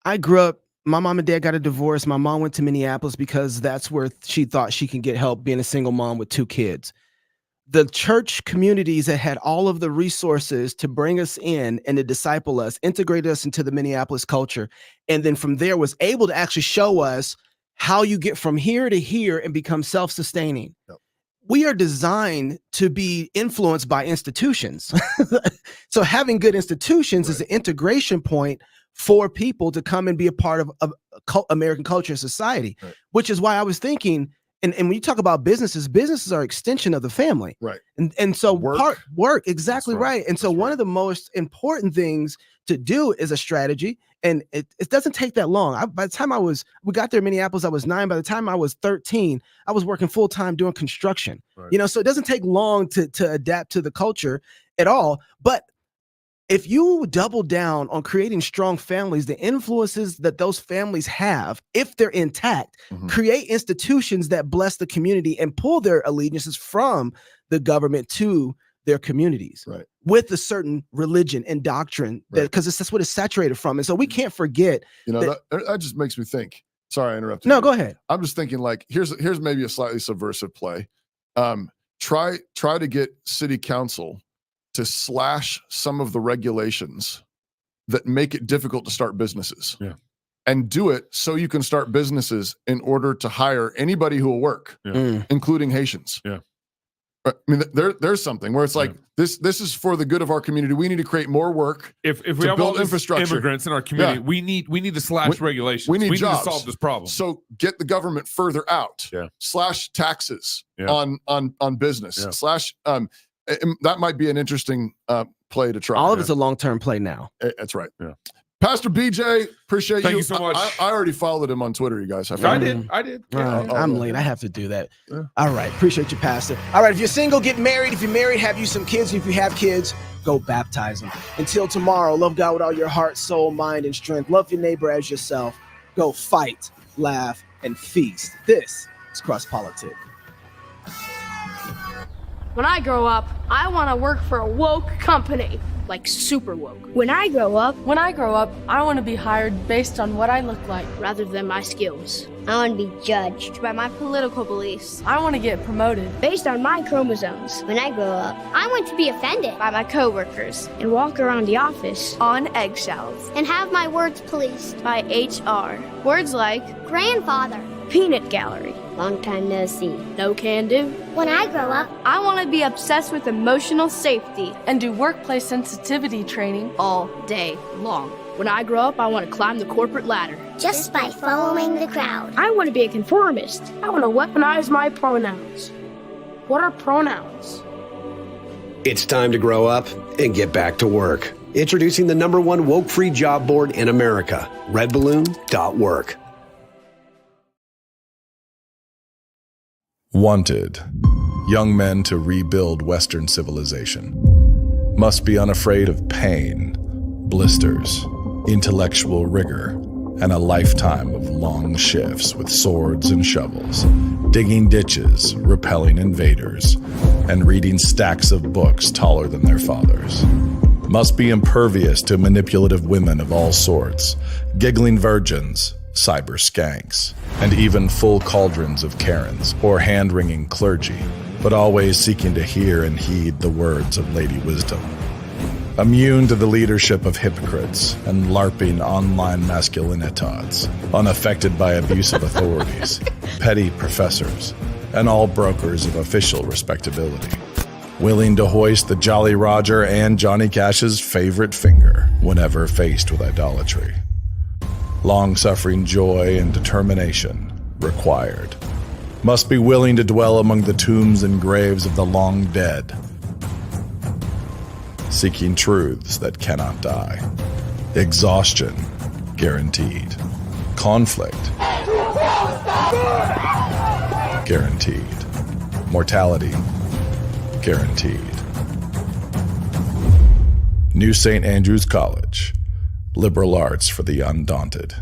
Speaker 6: I grew up, my mom and dad got a divorce. My mom went to Minneapolis because that's where she thought she can get help being a single mom with 2 kids. The church communities that had all of the resources to bring us in and to disciple us, integrate us into the Minneapolis culture, and then from there was able to actually show us how you get from here to here and become self-sustaining. Yep. We are designed to be influenced by institutions. So having good institutions is an integration point for people to come and be a part of American culture and society, which is why I was thinking, and when you talk about businesses are extension of the family.
Speaker 7: Right.
Speaker 6: And so work, exactly right. And so one of the most important things to do is a strategy. And it doesn't take that long. By the time we got there in Minneapolis, I was 9. By the time I was 13, I was working full time doing construction. Right. So it doesn't take long to adapt to the culture at all. But if you double down on creating strong families, the influences that those families have, if they're intact, create institutions that bless the community and pull their allegiances from the government to their communities
Speaker 7: Right.
Speaker 6: with a certain religion and doctrine, that because that's what it's saturated from. And so we can't forget.
Speaker 7: You know, that just makes me think. Sorry, I interrupted.
Speaker 6: No,
Speaker 7: you.
Speaker 6: go ahead.
Speaker 7: I'm just thinking like, here's maybe a slightly subversive play. Try to get city council to slash some of the regulations that make it difficult to start businesses.
Speaker 13: Yeah.
Speaker 7: And do it so you can start businesses in order to hire anybody who will work, including Haitians.
Speaker 13: Yeah.
Speaker 7: I mean, there's something where it's like this is for the good of our community. We need to create more work.
Speaker 13: If we have all these immigrants in our community, we need to slash regulations.
Speaker 7: We need jobs.
Speaker 13: to solve this problem.
Speaker 7: So get the government further out.
Speaker 13: Yeah.
Speaker 7: Slash taxes on business.
Speaker 13: Yeah.
Speaker 7: Slash that might be an interesting play to try.
Speaker 6: All of it's a long-term play now.
Speaker 7: That's right.
Speaker 13: Yeah.
Speaker 7: Pastor BJ, appreciate you.
Speaker 13: Thank you so much.
Speaker 7: I already followed him on Twitter, you guys.
Speaker 13: I did.
Speaker 6: I'm late. I have to do that. All right. Appreciate you, Pastor. All right. If you're single, get married. If you're married, have you some kids. If you have kids, go baptize them. Until tomorrow, love God with all your heart, soul, mind, and strength. Love your neighbor as yourself. Go fight, laugh, and feast. This is Cross Politic.
Speaker 14: When I grow up, I want to work for a woke company, like super woke.
Speaker 15: When I grow up,
Speaker 14: I want to be hired based on what I look like rather than my skills.
Speaker 15: I want to be judged
Speaker 14: By my political beliefs, I want to get promoted
Speaker 15: based on my chromosomes. When I grow up, I want to be offended
Speaker 14: by my coworkers
Speaker 15: and walk around the office
Speaker 14: on eggshells
Speaker 15: and have my words policed
Speaker 14: by HR. Words like
Speaker 15: grandfather,
Speaker 14: peanut gallery,
Speaker 15: long time no see,
Speaker 14: no can do.
Speaker 15: When I grow up,
Speaker 14: I want to be obsessed with emotional safety and do workplace sensitivity training all day long. When I grow up, I want to climb the corporate ladder
Speaker 15: just by following the crowd.
Speaker 14: I want to be a conformist. I want to weaponize my pronouns. What are pronouns?
Speaker 16: It's time to grow up and get back to work. Introducing the #1 woke-free job board in America, redballoon.work.
Speaker 17: Wanted. Young men to rebuild Western civilization. Must be unafraid of pain, blisters, intellectual rigor, and a lifetime of long shifts with swords and shovels, digging ditches, repelling invaders, and reading stacks of books taller than their fathers. Must be impervious to manipulative women of all sorts, giggling virgins, cyber skanks, and even full cauldrons of Karens or hand-wringing clergy, but always seeking to hear and heed the words of Lady Wisdom. Immune to the leadership of hypocrites and LARPing online masculinitods, unaffected by abusive authorities, petty professors, and all brokers of official respectability. Willing to hoist the Jolly Roger and Johnny Cash's favorite finger whenever faced with idolatry. Long-suffering joy and determination required. Must be willing to dwell among the tombs and graves of the long dead, seeking truths that cannot die. Exhaustion guaranteed. Conflict guaranteed. Mortality guaranteed. New St. Andrews College. Liberal arts for the undaunted.